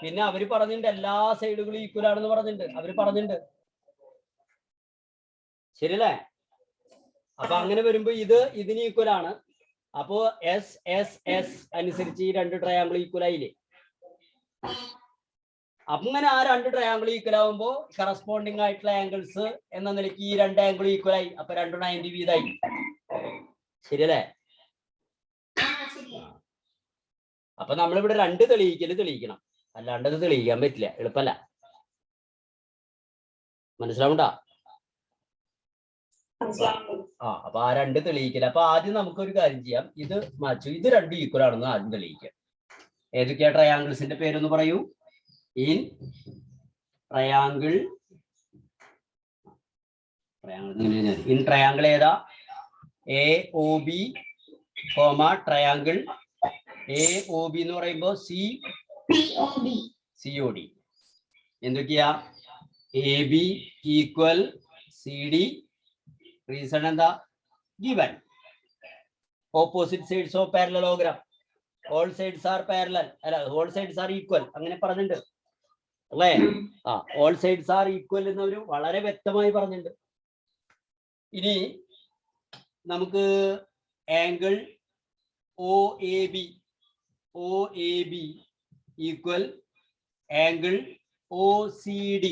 പിന്നെ അവര് പറഞ്ഞിട്ടുണ്ട് എല്ലാ സൈഡുകളും ഈക്വൽ ആണെന്ന് പറഞ്ഞിട്ടുണ്ട്, അവര് പറഞ്ഞിട്ടുണ്ട്. ശരിയല്ലേ? അപ്പൊ അങ്ങനെ വരുമ്പോ ഇത് ഇതിന് ഈക്വൽ ആണ്. അപ്പോ എസ് എസ് എസ് അനുസരിച്ച് ഈ രണ്ട് ട്രയാങ്കിൾ ഈക്വൽ ആയില്ലേ? അങ്ങനെ ആ രണ്ട് ട്രയാങ്കിൾ ഈക്വൽ ആവുമ്പോ കറസ്പോണ്ടിങ് ആയിട്ടുള്ള ആംഗിൾസ് എന്ന നിലയ്ക്ക് ഈ രണ്ട് ആംഗിൾ ഈക്വൽ ആയി. അപ്പൊ 290 വീതായി. ശരിയല്ലേ? അപ്പൊ നമ്മളിവിടെ രണ്ട് തെളിയിക്കണം, അല്ലാണ്ട് അത് തെളിയിക്കാൻ പറ്റില്ല, എളുപ്പല്ല. മനസ്സിലാവണ്ട? അപ്പൊ ആ രണ്ട് തെളിയിക്കല്. അപ്പൊ ആദ്യം നമുക്കൊരു കാര്യം ചെയ്യാം, ഇത് മാച്ചു, ഇത് രണ്ടും ഈക്വൽ ആണെന്ന് ആദ്യം തെളിയിക്കാം. ഏതൊക്കെയാ ട്രയാങ്കിൾസിന്റെ പേരൊന്ന് പറയൂ. ഇൻ ട്രയാങ്കിൾ ഏതാ? A O B comma triangle A O B എന്ന് പറയുമ്പോ COD. എന്തൊക്കെയാ? A B equal CD. Reason എന്താ? Given opposite sides of parallelogram, all sides are parallel, അല്ല ഓൾ സൈഡ്സ് ആർ ഈക്വൽ, അങ്ങനെ പറഞ്ഞിട്ടുണ്ട് അല്ലേ? ഓൾ സൈഡ്സ് ആർ ഈക്വൽ എന്നവര് വളരെ വ്യക്തമായി പറഞ്ഞിട്ടുണ്ട്. ഇനി നമുക്ക് angle OAB equal angle OCD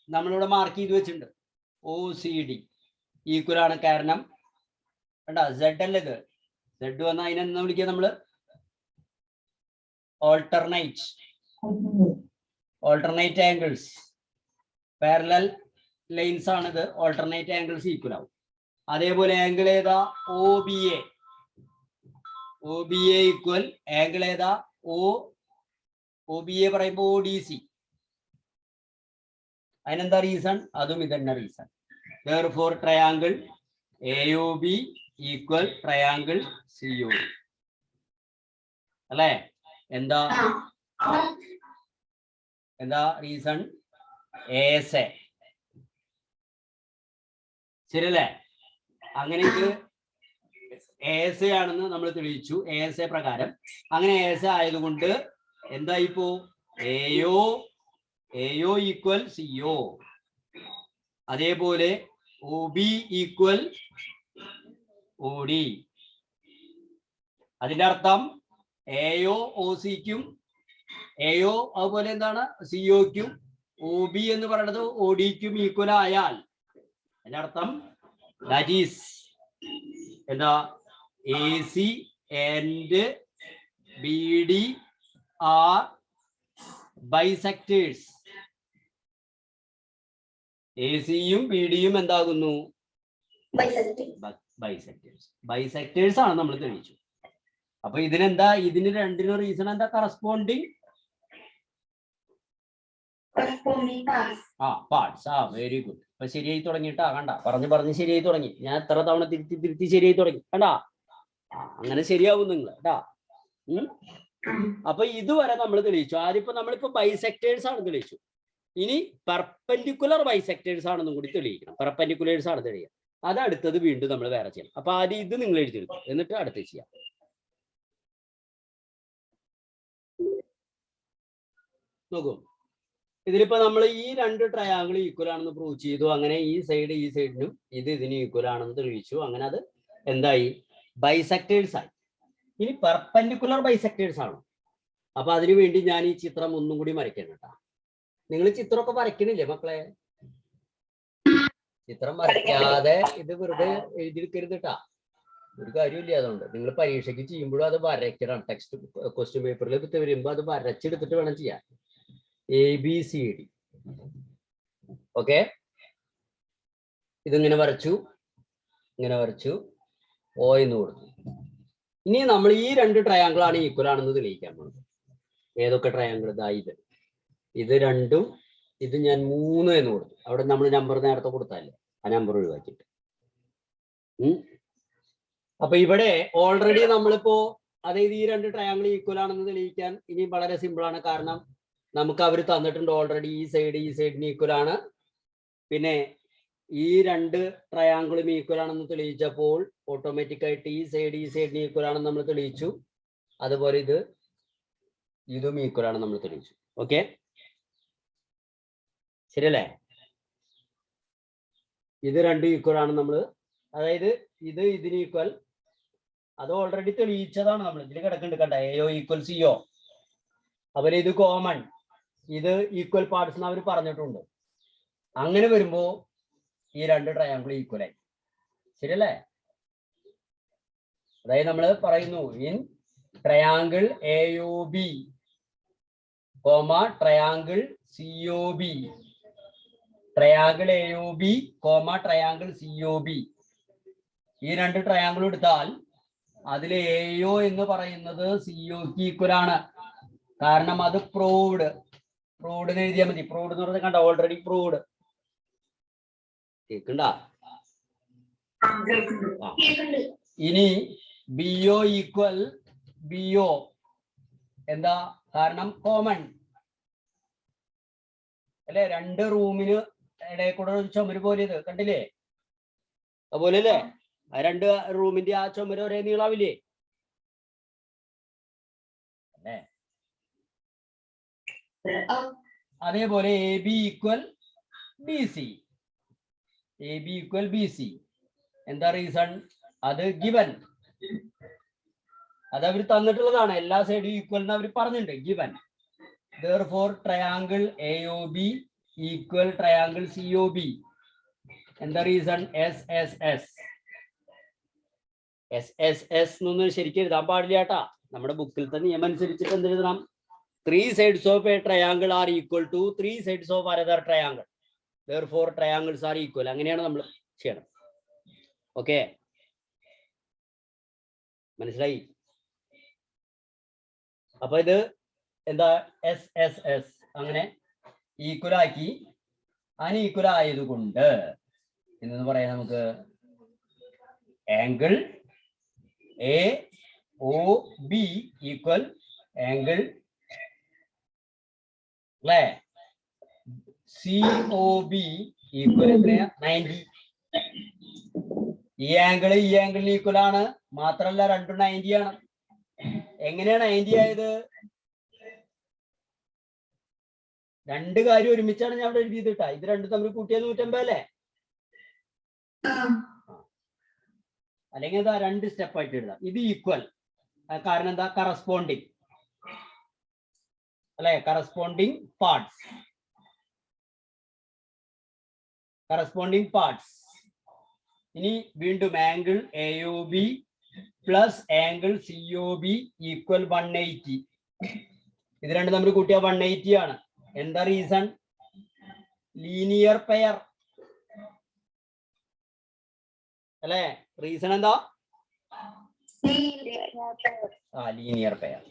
നമ്മളിവിടെ മാർക്ക് ചെയ്ത് വെച്ചിട്ടുണ്ട്. OCD ഈക്വൽ ആണ്. കാരണം കണ്ടാ Z അല്ലേ ഇത്? Z വന്നാൽ അതിനെന്താ വിളിക്കുക നമ്മള്? ഓൾട്ടർനേറ്റ് ആംഗിൾസ്, പാരലൽ ലൈൻസ് ആണിത്. ഓൾട്ടർനേറ്റ് ആംഗിൾസ് ഈക്വൽ ആവും. അതേപോലെ ആംഗിൾ ഏതാ? OBA ഈക്വൽ ആംഗിൾ ഏതാ? OBA പറയുമ്പോ ODC. അതിനെന്താ റീസൺ? അതും ഇതന്നെ reason. Therefore triangle AOB equal triangle COD അല്ലേ? എന്താ റീസൺ? ASA. ശരിയല്ലേ? അങ്ങനെ ഇത് ASA ആണെന്ന് നമ്മൾ തെളിയിച്ചു. ASA പ്രകാരം അങ്ങനെ ASA ആയതുകൊണ്ട് എന്തായിപ്പോ? AO equal CO. അതേപോലെ OB ഈക്വൽ OD. അതിന്റെ അർത്ഥം AO OCക്കും AO അതുപോലെ എന്താണ് COക്കും OB എന്ന് പറയുന്നത് ODക്കും ഈക്വൽ ആയാൽ അതിന്റെ അർത്ഥം ദാറ്റ് ഈസ് എന്താ? AC and BD are bisectors. ACയും BDയും എന്താകുന്നു? ബൈസെക്ടേഴ്സ് ആണ് നമ്മൾ തെളിയിച്ചു. അപ്പൊ ഇതിനെന്താ? ഇതിന് രണ്ടിനും റീസൺ എന്താ? Corresponding parts. Very good. അപ്പൊ ശരിയായി തുടങ്ങിയിട്ടാ. കണ്ട പറഞ്ഞ് ശരിയായി തുടങ്ങി. ഞാൻ എത്ര തവണ തിരുത്തി ശരിയായി തുടങ്ങി. കണ്ടാ? അങ്ങനെ ശരിയാവും നിങ്ങൾ കേട്ടാ. അപ്പൊ ഇതുവരെ നമ്മൾ തെളിയിച്ചു. ആദ്യം നമ്മളിപ്പോ ബൈസെക്ടേഴ്സ് ആണ് തെളിയിച്ചു. ഇനി പെർപെൻഡിക്കുലർ ബൈസെക്ടേഴ്സ് ആണെന്നും കൂടി തെളിയിക്കണം. പെർപെൻഡിക്കുലേഴ്സ് ആണ് തെളിയുക. അത് അടുത്തത് വീണ്ടും നമ്മൾ വേറെ ചെയ്യണം. അപ്പൊ ആദ്യം ഇത് നിങ്ങൾ എഴുതിയെടുക്കും, എന്നിട്ട് അടുത്ത് ചെയ്യാം. നോക്കൂ, ഇതിലിപ്പോ നമ്മൾ ഈ രണ്ട് ട്രയാങ്കിൾ ഈക്വൽ ആണെന്ന് പ്രൂവ് ചെയ്തു. അങ്ങനെ ഈ സൈഡിനും ഇതിന് ഈക്വൽ ആണെന്ന് തെളിയിച്ചു. അങ്ങനെ അത് എന്തായി? ബൈസെക്ടേഴ്സ് ആയി. ഇനി പെർപെൻഡിക്കുലർ ബൈസെക്ടേഴ്സ് ആണ്. അപ്പൊ അതിനു വേണ്ടി ഞാൻ ഈ ചിത്രം ഒന്നും കൂടി വരയ്ക്കണം കേട്ടാ. നിങ്ങൾ ചിത്രമൊക്കെ വരയ്ക്കണില്ലേ മക്കളെ? ചിത്രം വരയ്ക്കാതെ ഇത് വെറുതെ എഴുതിയെടുക്കരുത് കേട്ടാ. ഒരു കാര്യമില്ല. അതുകൊണ്ട് നിങ്ങൾ പരീക്ഷയ്ക്ക് ചെയ്യുമ്പോഴും അത് വരയ്ക്കണം. ടെക്സ്റ്റ് ക്വസ്റ്റ്യൻ പേപ്പറിൽ വരുമ്പോ അത് വരച്ചെടുത്തിട്ട് വേണം ചെയ്യാൻ. ABCD. ഓക്കെ, ഇതിങ്ങനെ വരച്ചു, ഇങ്ങനെ വരച്ചു, O എന്ന് കൊടുത്തു. ഇനി നമ്മൾ ഈ രണ്ട് ട്രയാങ്കിൾ ആണ് ഈക്വൽ ആണെന്ന് തെളിയിക്കാൻ പോകുന്നത്. ഏതൊക്കെ ട്രയാങ്കിൾ? ഇതാ ഇത് രണ്ടും, ഇത് ഞാൻ 3 എന്ന് കൊടുത്തു. അവിടെ നമ്മൾ നമ്പർ നേരത്തെ കൊടുത്താലേ, ആ നമ്പർ ഒഴിവാക്കിയിട്ട്. അപ്പൊ ഇവിടെ ഓൾറെഡി നമ്മളിപ്പോ, അതായത് ഈ രണ്ട് ട്രയാങ്കിൾ ഈക്വൽ ആണെന്ന് തെളിയിക്കാൻ ഇനി വളരെ സിമ്പിൾ ആണ്. കാരണം നമുക്ക് അവർ തന്നിട്ടുണ്ട് ഓൾറെഡി ഈ സൈഡിന് ഈക്വൽ ആണ്. പിന്നെ ഈ രണ്ട് ട്രയാങ്കിളും ഈക്വൽ ആണെന്ന് തെളിയിച്ചപ്പോൾ ഓട്ടോമാറ്റിക് ആയിട്ട് ഈ സൈഡിന് ഈക്വൽ ആണെന്ന് നമ്മൾ തെളിയിച്ചു. അതുപോലെ ഇതും ഈക്വൽ ആണെന്ന് നമ്മൾ തെളിയിച്ചു. ഓക്കെ, ശരിയല്ലേ? ഇത് രണ്ടും ഈക്വൽ ആണ് നമ്മൾ, അതായത് ഇതിന് ഈക്വൽ, അത് ഓൾറെഡി തെളിയിച്ചതാണ്. നമ്മൾ ഇതിൽ കിടക്കുന്നുണ്ട് കണ്ട, AO ഈക്വൽ CO. അവര് ഇത് കോമൺ, ഇത് ഈക്വൽ പാർട്സ് എന്ന് അവർ പറഞ്ഞിട്ടുണ്ട്. അങ്ങനെ വരുമ്പോ ഈ രണ്ട് ട്രയാങ്കിൾ ഈക്വൽ ആയി. ശരിയല്ലേ? അതായത് നമ്മൾ പറയുന്നു in triangle AOB, triangle COB, triangle AOB, triangle COB. ഈ രണ്ട് ട്രയാങ്കിൾ എടുത്താൽ അതിൽ AO എന്ന് പറയുന്നത് COക്ക് ഈക്വൽ ആണ്. കാരണം അത് പ്രൂവ്ഡ് എന്ന് എഴുതിയാൽ മതി. പ്രൂവ്ഡ് എന്ന് പറഞ്ഞാൽ കണ്ട, ഓൾറെഡി പ്രൂവ്ഡ്. കേൾക്കണ്ട? ഇനി BO ഈക്വൽ BO എന്താ? കാരണം കോമൺ അല്ലെ? രണ്ട് റൂമിന് ഇടയിൽ കൂടെ ഒരു ചുമര് പോലെ, ഇത് കണ്ടില്ലേ? അതുപോലെ അല്ലേ? ആ രണ്ട് റൂമിന്റെ ആ ചുമര് ഒരേ നീളാവില്ലേ? അല്ലേ? അതേപോലെ AB ഈക്വൽ BC. എന്താ റീസൺ? അത് ഗിവൻ, അത് അവർ തന്നിട്ടുള്ളതാണ്. എല്ലാ സൈഡും ഈക്വൽ എന്ന് അവർ പറഞ്ഞിട്ടുണ്ട്, given. Therefore triangle AOB equal triangle COB. എന്താ റീസൺ? SSS എന്നൊന്നും ശരിക്കും എഴുതാൻ പാടില്ല കേട്ടാ. നമ്മുടെ ബുക്കിലത്തെ നിയമം അനുസരിച്ചിട്ട് എന്ത് എഴുതണം? 3 sides of a triangle are equal to 3 sides of another triangle. Therefore triangles are equal. അങ്ങനെയാണ് നമ്മൾ ചെയ്യണം. ഓക്കെ, മനസ്സിലായി? അപ്പൊ ഇത് എന്താ? SSS അങ്ങനെ ഈക്വൽ ആക്കി. അൺഈക്വൽ ആയതുകൊണ്ട് എന്ന് പറയാം നമുക്ക് ആംഗിൾ AOB ഈക്വൽ ആംഗിൾ അല്ലേ? COB ഈക്വൽ എത്രയാ? 90. ഈ ആംഗിളിന് ഈക്വൽ ആണ്. മാത്രല്ല രണ്ടും 90 ആണ്. എങ്ങനെയാണ് 90 ആയത്? രണ്ട് കാര്യം ഒരുമിച്ചാണ് ഞാൻ ഇവിടെ എഴുതിയത് കേട്ടാ. ഇത് രണ്ടും തമ്മിൽ കൂട്ടിയാൽ 150 അല്ലേ? അല്ലെങ്കിൽ എന്താ? രണ്ട് സ്റ്റെപ്പ് ആയിട്ട് എഴുതാം. ഇത് ഈക്വൽ, കാരണം എന്താ? കറസ്പോണ്ടിങ് അല്ലെ? Corresponding parts. ഇനി വീണ്ടും angle AOB plus angle COB equal 180. ഇത് രണ്ടും തമ്മിൽ കൂട്ടിയാൽ 180 ആണ്. എന്താ റീസൺ? ലീനിയർ പെയർ അല്ലെ? റീസൺ എന്താ? Linear pair.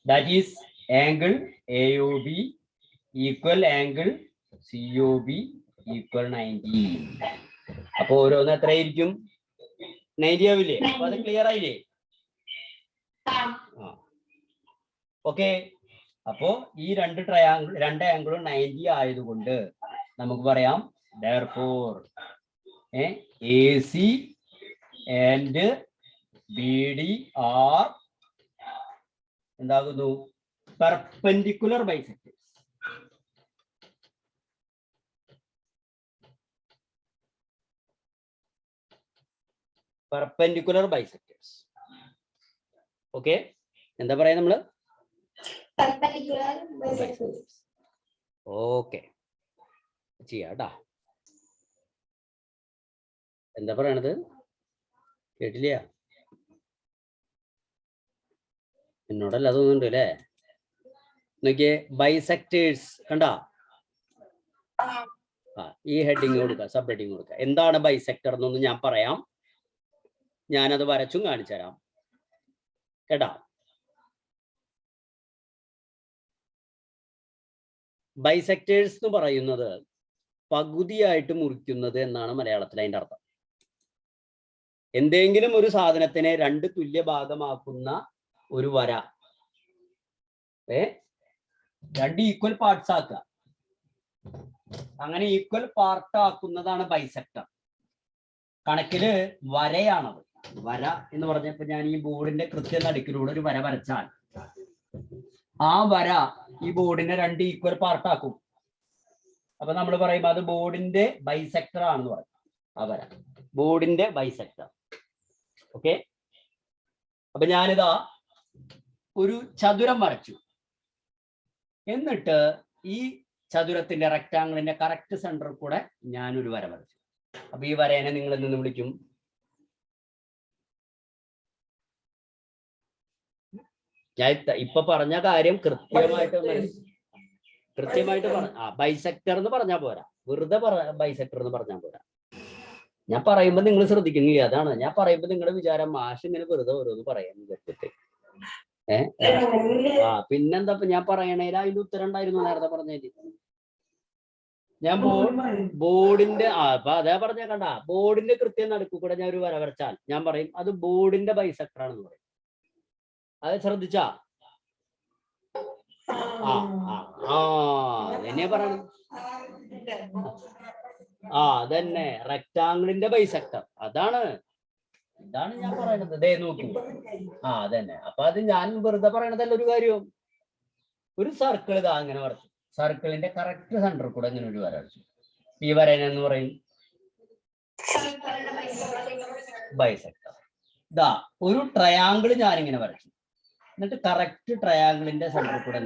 That is angle AOB equal angle COB equal 90. അപ്പൊ ഓരോന്ന് എത്രയായിരിക്കും? 90 ആവില്ലേ? അപ്പൊ അത് ക്ലിയർ ആയില്ലേ? ഓക്കെ, അപ്പോ ഈ രണ്ട് ആംഗിളും 90 ആയതുകൊണ്ട് നമുക്ക് പറയാം therefore AC and BD are എന്താകുന്നു? Perpendicular bisectors. Perpendicular bisectors. Okay, എന്താ പറയാ നമ്മള്? ഓക്കെ, ചെയ്യാട്ടാ. എന്താ പറയണത്? കേട്ടില്ല? എന്നോടല്ല തോന്നുന്നുണ്ട് അല്ലേ? നോക്കിയേ, ബൈസെക്ടേഴ്സ് കണ്ടാ? ഈ ഹെഡിങ് കൊടുക്കുക, സബ് ഹെഡിങ് കൊടുക്കുക. എന്താണ് ബൈസെക്ടർ എന്നൊന്ന് ഞാൻ പറയാം, ഞാനത് വരച്ചും കാണിച്ചു തരാം കേട്ടാ. ബൈസെക്ടേഴ്സ് എന്ന് പറയുന്നത് പകുതിയായിട്ട് മുറിക്കുന്നത് എന്നാണ് മലയാളത്തിൽ അതിന്റെ അർത്ഥം. എന്തെങ്കിലും ഒരു സാധനത്തിനെ രണ്ട് തുല്യ ഭാഗമാക്കുന്ന ഒരു വര, രണ്ട് ഈക്വൽ പാർട്സ് ആക്കുക. അങ്ങനെ ഈക്വൽ പാർട്ട് ആക്കുന്നതാണ് ബൈസെക്ടർ. കണക്കില് വരയാണത്. വര എന്ന് പറഞ്ഞപ്പോ ഞാൻ ഈ ബോർഡിന്റെ കൃത്യ നടുക്കിലൂടെ ഒരു വര വരച്ചാൽ ആ വര ഈ ബോർഡിനെ രണ്ട് ഈക്വൽ പാർട്ട് ആക്കും. അപ്പൊ നമ്മൾ പറയും അത് ബോർഡിന്റെ ബൈസെക്ടർ ആണെന്ന് പറയും. ആ വര ബോർഡിന്റെ ബൈസെക്ടർ. ഓക്കെ, അപ്പൊ ഞാനിതാ ഒരു ചതുരം വരച്ചു. എന്നിട്ട് ഈ ചതുരത്തിന്റെ റെക്ടാങ്കിളിന്റെ കറക്റ്റ് സെന്ററിൽ കൂടെ ഞാനൊരു വര വരച്ചു. അപ്പൊ ഈ വരേനെ നിങ്ങൾ എന്ന് വിളിക്കും? ഞാൻ ഇപ്പൊ പറഞ്ഞ കാര്യം കൃത്യമായിട്ട് ബൈസെക്ടർ എന്ന് പറഞ്ഞാൽ പോരാ, വെറുതെ ബൈസെക്ടർ എന്ന് പറഞ്ഞാൽ പോരാ. ഞാൻ പറയുമ്പോ നിങ്ങൾ ശ്രദ്ധിക്കുന്നില്ല, അതാണ് ഞാൻ പറയുമ്പോ നിങ്ങളുടെ വിചാരം മാഷ് ഇങ്ങനെ വെറുതെ ഓരോന്ന് പറയാൻ വിചാരിച്ചിട്ട്. പിന്നെന്താ ഞാൻ പറയണേല് അതിന്റെ ഉത്തരം ഉണ്ടായിരുന്നു നേരത്തെ പറഞ്ഞേല്. ഞാൻ ബോർഡിന്റെ അപ്പൊ അതേ പറഞ്ഞ കണ്ട, ബോർഡിന്റെ കൃത്യം നടുക്ക് കൂടെ ഞാൻ ഒരു വര വരച്ചാൽ ഞാൻ പറയും അത് ബോർഡിന്റെ ബൈസെക്ടർ ആണെന്ന് പറയും. അത് ശ്രദ്ധിച്ചാ? അതെന്നെ പറയണ. അതന്നെ റെക്ടാങ്കിളിന്റെ ബൈസെക്ടർ. അതാണ് ഞാൻ പറയണത്. ദേ നോക്കൂ, അതന്നെ. അപ്പൊ അത് ഞാൻ വെറുതെ പറയണതല്ല ഒരു കാര്യവും. ഒരു സർക്കിൾ ഇതാ അങ്ങനെ വരച്ചു. സർക്കിളിന്റെ കറക്റ്റ് സെന്ററിൽ കൂടെ ഇങ്ങനെ ഒരു വര വരച്ചു. ഈ വരേനെന്ന് പറയും ബൈസെക്ടർ. ഇതാ ഒരു ട്രയാങ്കിൾ ഞാനിങ്ങനെ വരച്ചു. എന്നിട്ട് കറക്റ്റ് ട്രയാങ്കിളിന്റെ സെന്ററിൽ കൂടെ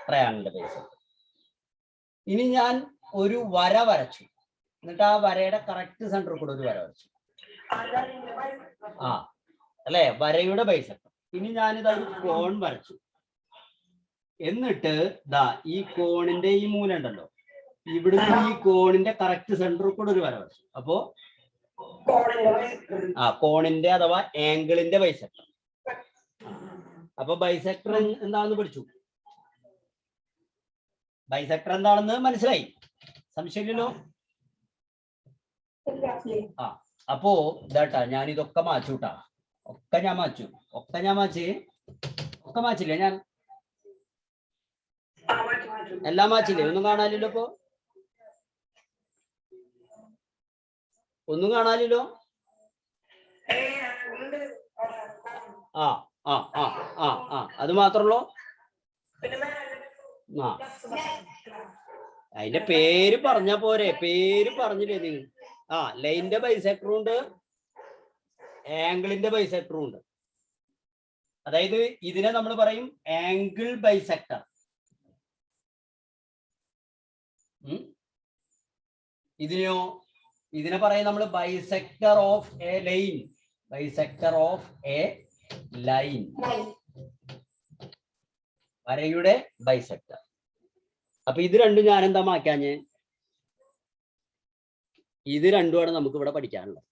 ട്രയാങ്കിളിന്റെ ബൈസെക്ടർ. ഇനി ഞാൻ ഒരു വര വരച്ചു. എന്നിട്ട് ആ വരയുടെ കറക്റ്റ് സെന്ററിൽ കൂടെ ഒരു വര വരച്ചു. അല്ലെ, വരയുടെ ബൈസെക്ടർ. ഇനി ഞാനിതാ ഒരു കോൺ വരച്ചു. എന്നിട്ട് ദാ ഈ കോണിന്റെ ഈ മൂല ഉണ്ടല്ലോ, ഇവിടുന്ന് ഈ കോണിന്റെ കറക്റ്റ് സെന്ററിൽ കൂടെ ഒരു വര വരച്ചു. അപ്പോ കോണിന്റെ അഥവാ ആംഗിളിന്റെ ബൈസെക്ടർ. അപ്പൊ ബൈസെക്ടർ എന്താണെന്ന് പഠിച്ചു. ബൈസെക്ടർ എന്താണെന്ന് മനസ്സിലായി? സംശയമില്ലല്ലോ? അപ്പോ ഇതാട്ടാ, ഞാൻ ഇതൊക്കെ മാറ്റൂട്ടാ. ഒക്കെ ഞാൻ മാച്ചില്ലേ? ഞാൻ എല്ലാം മാച്ചില്ലേ? ഒന്നും കാണാനില്ലല്ലോ. ഇപ്പൊ ഒന്നും കാണാനില്ലല്ലോ. അത് മാത്രമല്ലോ. അതിന്റെ പേര് പറഞ്ഞാ പോരെ? പേര് പറഞ്ഞില്ലേ നിങ്ങൾ? ലൈനിന്റെ ബൈസെക്ടറും ഉണ്ട്, ആംഗിളിന്റെ ബൈസെക്ടറും ഉണ്ട്. അതായത് ഇതിനെ നമ്മൾ പറയും ആംഗിൾ ബൈസെക്ടർ. ഇതിനെ പറയും നമ്മൾ bisector of A line. Bisector of A line, വരയുടെ ബൈസെക്ടർ. അപ്പൊ ഇത് രണ്ടും ഞാൻ എന്താ മാറ്റാഞ്ഞ്? ഇത് രണ്ടുമാണ് നമുക്ക് ഇവിടെ പഠിക്കാനുള്ളത്.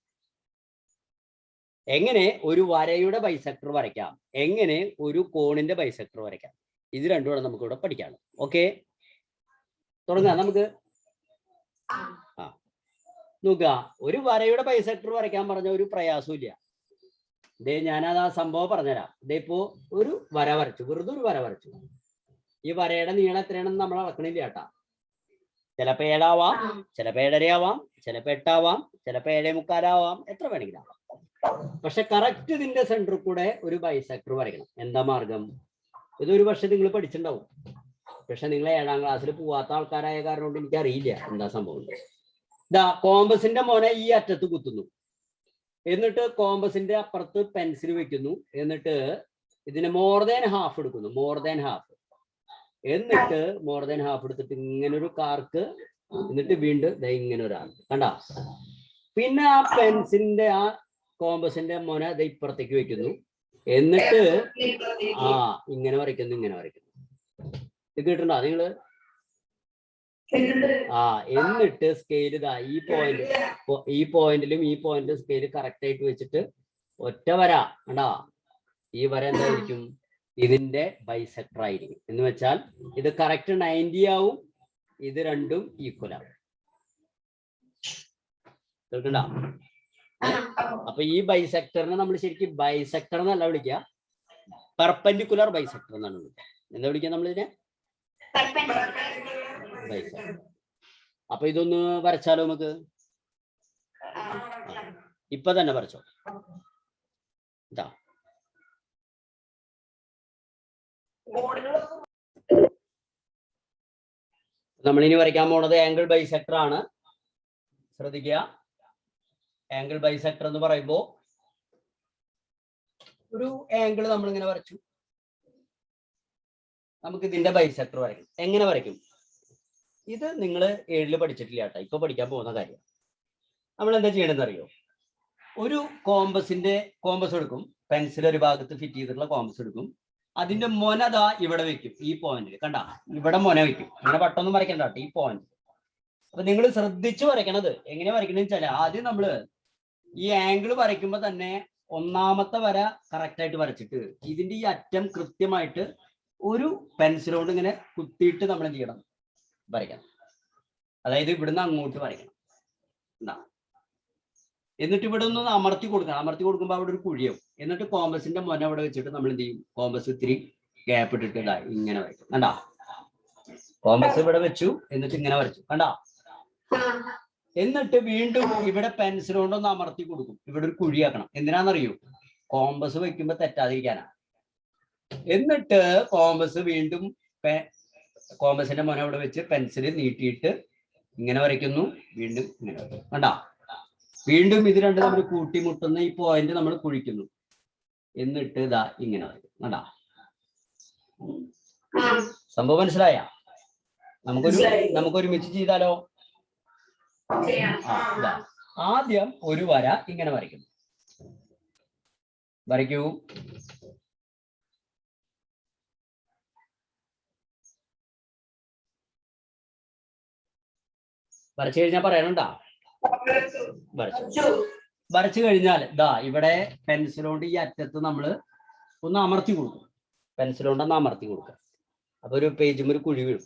എങ്ങനെ ഒരു വരയുടെ ബൈസെക്ടർ വരയ്ക്കാം, എങ്ങനെ ഒരു കോണിന്റെ ബൈസെക്ടർ വരയ്ക്കാം, ഇത് രണ്ടുമാണ് നമുക്ക് ഇവിടെ പഠിക്കാനുള്ളത്. ഓക്കെ, തുടങ്ങാം നമുക്ക്. നോക്കുക, ഒരു വരയുടെ ബൈസെക്ടർ വരയ്ക്കാൻ പറഞ്ഞ ഒരു പ്രയാസവും ഇല്ല. ഇതേ ഞാനത് ആ സംഭവം പറഞ്ഞുതരാം. ഇതേ ഇപ്പോ ഒരു വര വരച്ചു, വെറുതെ ഒരു വര വരച്ചു. ഈ വരയുടെ നീളം എത്രയാണെന്ന് നമ്മൾ അളക്കണില്ല കേട്ടാ. ചിലപ്പോ 7 ആവാം, ചിലപ്പോ 7.5 ആവാം, ചിലപ്പോ 8 ആവാം, ചിലപ്പോ 7.25 ആവാം, എത്ര വേണമെങ്കിലും ആവാം. പക്ഷെ കറക്റ്റ് ഇതിന്റെ സെന്ററിൽ കൂടെ ഒരു ബൈസെക്ടർ വരയ്ക്കണം. എന്താ മാർഗം? ഇതൊരു പക്ഷെ നിങ്ങൾ പഠിച്ചിട്ടുണ്ടാവും. പക്ഷെ നിങ്ങൾ 7ാം ക്ലാസ്സിൽ പോവാത്ത ആൾക്കാരായ കാരണം കൊണ്ട് എനിക്കറിയില്ല എന്താ സംഭവം. ഇതാ കോമ്പസിന്റെ മോനെ ഈ അറ്റത്ത് കുത്തുന്നു. എന്നിട്ട് കോമ്പസിന്റെ അപ്പുറത്ത് പെൻസിൽ വെക്കുന്നു. എന്നിട്ട് ഇതിന് മോർ ദാൻ ഹാഫ് എടുക്കുന്നു. More than half. എന്നിട്ട് മോർ ദാൻ ഹാഫ് എടുത്തിട്ട് ഇങ്ങനെ ഒരു കാർക്ക്, എന്നിട്ട് വീണ്ടും ഇങ്ങനെ ഒരു ആർക്ക്. കണ്ടാ? പിന്നെ ആ പെൻസിലിന്റെ ആ കോമ്പസിന്റെ മുന ഇപ്പുറത്തേക്ക് വെക്കുന്നു. എന്നിട്ട് ഇങ്ങനെ വരയ്ക്കുന്നു, ഇങ്ങനെ വരയ്ക്കുന്നു. ഇത് കേട്ടിട്ടുണ്ടോ നിങ്ങള്? എന്നിട്ട് സ്കെയിൽ ഇതാ ഈ പോയിന്റിലും ഈ പോയിന്റിലും സ്കെയിൽ കറക്റ്റ് ആയിട്ട് വെച്ചിട്ട് ഒറ്റ വര. കണ്ടാ? ഈ വര എന്തായിരിക്കും? ഇതിന്റെ ബൈസെക്ടർ ആയിരിക്കും. എന്ന് വെച്ചാൽ ഇത് കറക്റ്റ് 90 ആവും, ഇത് രണ്ടും ഈക്വൽ ആവും. കേൾക്കണ്ട? അപ്പൊ ഈ ബൈസെക്ടറിനെ നമ്മൾ ശരിക്കും ബൈസെക്ടർ എന്നല്ല വിളിക്കുക, പെർപെൻഡിക്കുലർ ബൈസെക്ടർ എന്നാണ് വിളിക്കുക. എന്താ വിളിക്കുക നമ്മളിതിനെ? ബൈസെക്ടർ. അപ്പൊ ഇതൊന്ന് വരച്ചാലോ നമുക്ക്? ഇപ്പൊ തന്നെ വരച്ചോ. ഇതാ നമ്മളിനി വരയ്ക്കാൻ പോണത് ആംഗിൾ ബൈസെക്ടർ ആണ്. ശ്രദ്ധിക്കുക, ആംഗിൾ ബൈസെക്ടർ എന്ന് പറയുമ്പോൾ ഒരു ആംഗിൾ നമ്മളിങ്ങനെ വരച്ചു. നമുക്ക് ഇതിന്റെ ബൈസെക്ടർ വരയ്ക്കും. എങ്ങനെ വരയ്ക്കും? ഇത് നിങ്ങൾ 7ൽ പഠിച്ചിട്ടില്ല കേട്ടോ, ഇപ്പൊ പഠിക്കാൻ പോകുന്ന കാര്യം. നമ്മൾ എന്താ ചെയ്യണമെന്ന് അറിയോ? ഒരു കോമ്പസ് എടുക്കും, പെൻസിൽ ഒരു ഭാഗത്ത് ഫിറ്റ് ചെയ്തിട്ടുള്ള കോമ്പസ് എടുക്കും. അതിന്റെ മൊന ദാ ഇവിടെ വെക്കും, ഈ പോയിന്റിൽ. കണ്ടാ? ഇവിടെ മൊന വെക്കും. അങ്ങനെ വട്ടൊന്നും വരയ്ക്കണ്ട കേട്ടോ, ഈ പോയിന്റ്. അപ്പൊ നിങ്ങൾ ശ്രദ്ധിച്ചു വരയ്ക്കണത്. എങ്ങനെ വരയ്ക്കണമെന്ന് വെച്ചാൽ ആദ്യം നമ്മള് ഈ ആംഗിൾ വരയ്ക്കുമ്പോ തന്നെ ഒന്നാമത്തെ വര കറക്റ്റ് ആയിട്ട് വരച്ചിട്ട് ഇതിന്റെ ഈ അറ്റം കൃത്യമായിട്ട് ഒരു പെൻസിൽ കൊണ്ട് ഇങ്ങനെ കുത്തിയിട്ട് നമ്മൾ എന്ത് ചെയ്യണം? വരയ്ക്കണം. അതായത് ഇവിടുന്ന് അങ്ങോട്ട് വരയ്ക്കണം. എന്താ? എന്നിട്ട് ഇവിടെ ഒന്ന് അമർത്തി കൊടുക്കണം. അമർത്തി കൊടുക്കുമ്പോൾ അവിടെ ഒരു കുഴിയാവും. എന്നിട്ട് കോമ്പസിന്റെ മൊന അവിടെ വെച്ചിട്ട് നമ്മൾ എന്ത് ചെയ്യും? കോമ്പസ് ഇത്തിരി ഗ്യാപ്പ് ഇട്ടിട്ട് ഇങ്ങനെ വരയ്ക്കും. കണ്ടാ? കോമ്പസ് ഇവിടെ വെച്ചു, എന്നിട്ട് ഇങ്ങനെ വരച്ചു. കണ്ടാ? എന്നിട്ട് വീണ്ടും ഇവിടെ പെൻസിൽ കൊണ്ടൊന്ന് അമർത്തി കൊടുക്കും. ഇവിടെ ഒരു കുഴിയാക്കണം. എന്തിനാണെന്നറിയോ? കോമ്പസ് വെക്കുമ്പോ തെറ്റാതിരിക്കാനാണ്. എന്നിട്ട് കോമ്പസ് വീണ്ടും കോമ്പസിന്റെ മൊന ഇവിടെ വെച്ച് പെൻസിൽ നീട്ടിയിട്ട് ഇങ്ങനെ വരയ്ക്കുന്നു. വീണ്ടും ഇങ്ങനെ വരയ്ക്കും. കണ്ടാ? വീണ്ടും ഇത് രണ്ടും നമ്മൾ കൂട്ടിമുട്ടുന്ന ഈ പോയിന്റ് നമ്മൾ കുഴിക്കുന്നു. എന്നിട്ട് ഇതാ ഇങ്ങനെ വരയ്ക്കും. കണ്ടാ? സംഭവം മനസ്സിലായ? നമുക്കൊരുമിച്ച് ചെയ്താലോ? ഇതാ ആദ്യം ഒരു വര ഇങ്ങനെ വരയ്ക്കുന്നു. വരയ്ക്കൂ. വരച്ചു കഴിഞ്ഞാൽ പറയണണ്ടാ? വരച്ചു കഴിഞ്ഞാൽ ഇതാ ഇവിടെ പെൻസിലോണ്ട് ഈ അറ്റത്ത് നമ്മൾ ഒന്ന് അമർത്തി കൊടുക്കും. പെൻസിലോണ്ടൊന്ന് അമർത്തി കൊടുക്കുക. അപ്പൊ ഒരു പേജും ഒരു കുഴി വീഴും.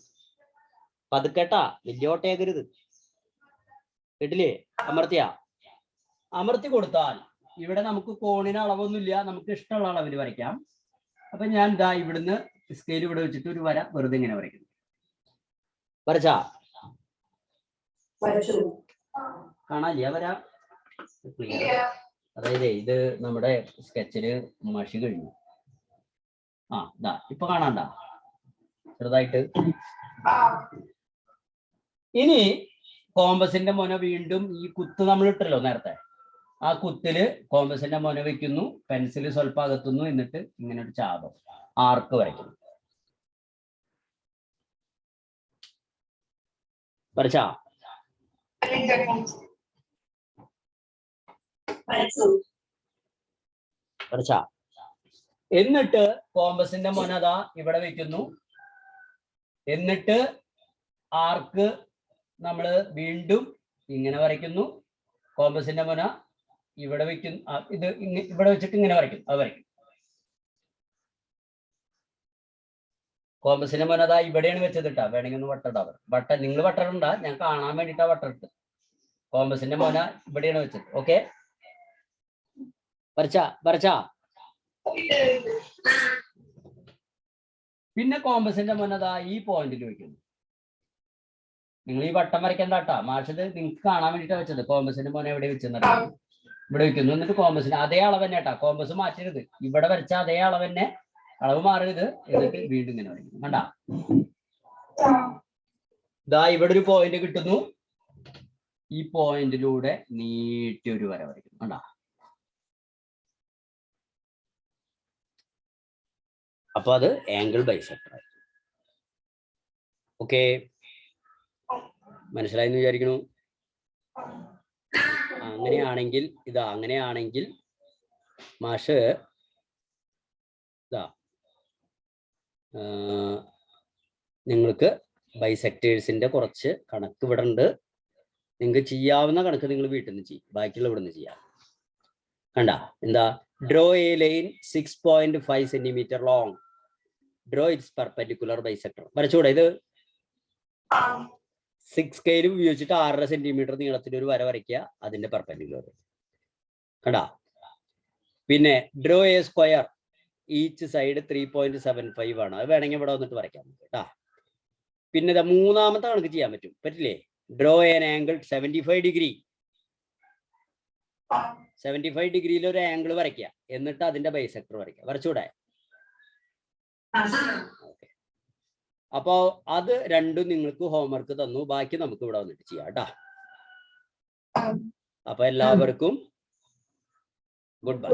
പതുക്കേട്ടാ, വലിയ ഓട്ടയാക്കരുത്. കേട്ടില്ലേ? അമർത്തി കൊടുത്താൽ ഇവിടെ നമുക്ക് കോണിന് അളവൊന്നുമില്ല, നമുക്ക് ഇഷ്ടമുള്ള അളവിൽ വരയ്ക്കാം. അപ്പൊ ഞാൻ ഇതാ ഇവിടുന്ന് സ്കെയിൽ ഇവിടെ വെച്ചിട്ട് ഒരു വര വെറുതെ ഇങ്ങനെ വരയ്ക്കുന്നു. വരച്ചാ? കാണാല്ലേ വര? അതായത് ഇത് നമ്മുടെ സ്കെച്ചില് മഷി കഴിഞ്ഞു. ഇതാ ഇപ്പൊ കാണാണ്ട ചെറുതായിട്ട്. ഇനി കോമ്പസിന്റെ മൊന വീണ്ടും ഈ കുത്ത് നമ്മൾ ഇട്ടല്ലോ നേരത്തെ, ആ കുത്തില് കോമ്പസിന്റെ മൊന വെക്കുന്നു, പെൻസിൽ സ്വല്പം അകത്തുന്നു, എന്നിട്ട് ഇങ്ങനെ ഒരു ചാപം ആർക്ക് വരയ്ക്കുന്നു. വരച്ചാ? വരച്ചാ? എന്നിട്ട് കോമ്പസിന്റെ മൊന ഇവിടെ വെക്കുന്നു. എന്നിട്ട് ആർക്ക് നമ്മൾ വീണ്ടും ഇങ്ങനെ വരയ്ക്കുന്നു. കോമ്പസിന്റെ മൊന ഇവിടെ വെക്കുന്നു. ഇത് ഇവിടെ വെച്ചിട്ട് ഇങ്ങനെ വരയ്ക്കും. അത് വരയ്ക്കും. കോമ്പസിന്റെ മൊന ഇവിടെയാണ് വെച്ചത് കേട്ടാ. വേണമെങ്കിൽ ഒന്ന് വട്ടം നിങ്ങൾ വട്ടണ്ട, ഞാൻ കാണാൻ വേണ്ടിട്ടാ വട്ടമിട്ട്. കോമ്പസിന്റെ മൊന ഇവിടെയാണ് വെച്ചത്. ഓക്കെ? വരച്ചാ? പിന്നെ കോമ്പസിന്റെ മൊന ഈ പോയിന്റിൽ വെക്കുന്നു. നിങ്ങൾ ഈ വട്ടം വരയ്ക്കണ്ടാട്ടാ, മാഷത് നിങ്ങൾക്ക് കാണാൻ വേണ്ടിട്ടാ വെച്ചത്. കോമ്പസിന്റെ മൊന എവിടെ വെച്ചെന്നിട്ട് ഇവിടെ വെക്കുന്നു. എന്നിട്ട് കോമ്പസിന് അതേ അളവ് തന്നെ കേട്ടാ, കോമ്പസ് മാറ്റരുത്. ഇവിടെ വരച്ച അതേ അളവ് തന്നെ, അളവ് മാറരുത്. എന്നിട്ട് വീണ്ടും ഇങ്ങനെ വരയ്ക്കുന്നു. കണ്ടാ? ഇവിടെ ഒരു പോയിന്റ് കിട്ടുന്നു. ഈ പോയിന്റിലൂടെ നീട്ടി ഒരു വര വരയ്ക്കുന്നു. കണ്ടാ? അപ്പൊ അത് ആംഗിൾ ബൈസെക്ടർ ആയിരിക്കും. ഓക്കെ, മനസ്സിലായെന്ന് വിചാരിക്കണു. അങ്ങനെയാണെങ്കിൽ അങ്ങനെയാണെങ്കിൽ മാഷ് നിങ്ങൾക്ക് ബൈസെക്ടേഴ്സിന്റെ കുറച്ച് കണക്ക് ഇവിടെ ഉണ്ട്. നിങ്ങൾക്ക് ചെയ്യാവുന്ന കണക്ക് നിങ്ങൾ വീട്ടിൽ നിന്ന് ചെയ്യും, ബാക്കിയുള്ള ഇവിടെ നിന്ന് ചെയ്യാം. കണ്ട എന്താ? Draw a line 6.5 centimetre long, draw its perpendicular bisector. വരച്ചൂടെ ഇത്? 6 സ്കെയിൽ ഉപയോഗിച്ചിട്ട് 6.5 സെന്റിമീറ്റർ നീളത്തിൽ ഒരു വര വരയ്ക്കുക, അതിന്റെ പെർപെൻഡിക്കുലർ. കണ്ട? പിന്നെ draw A square, each side 3.75 ആണ്. അത് വേണമെങ്കിൽ ഇവിടെ വന്നിട്ട് വരയ്ക്കാം കേട്ടാ. പിന്നെ മൂന്നാമത്തെ കണക്ക് ചെയ്യാൻ പറ്റില്ലേ? Draw N angle 75 degree. 75 ഡിഗ്രിയിൽ ഒരു ആംഗിൾ വരയ്ക്കുക, എന്നിട്ട് അതിന്റെ ബൈസെക്ടർ വരയ്ക്കുക. വരച്ചൂടെ? അപ്പോ അത് രണ്ടും നിങ്ങൾക്ക് ഹോംവർക്ക് തന്നു. ബാക്കി നമുക്ക് ഇവിടെ വന്നിട്ട് ചെയ്യാം കേട്ടാ. അപ്പൊ എല്ലാവർക്കും ഗുഡ് ബൈ.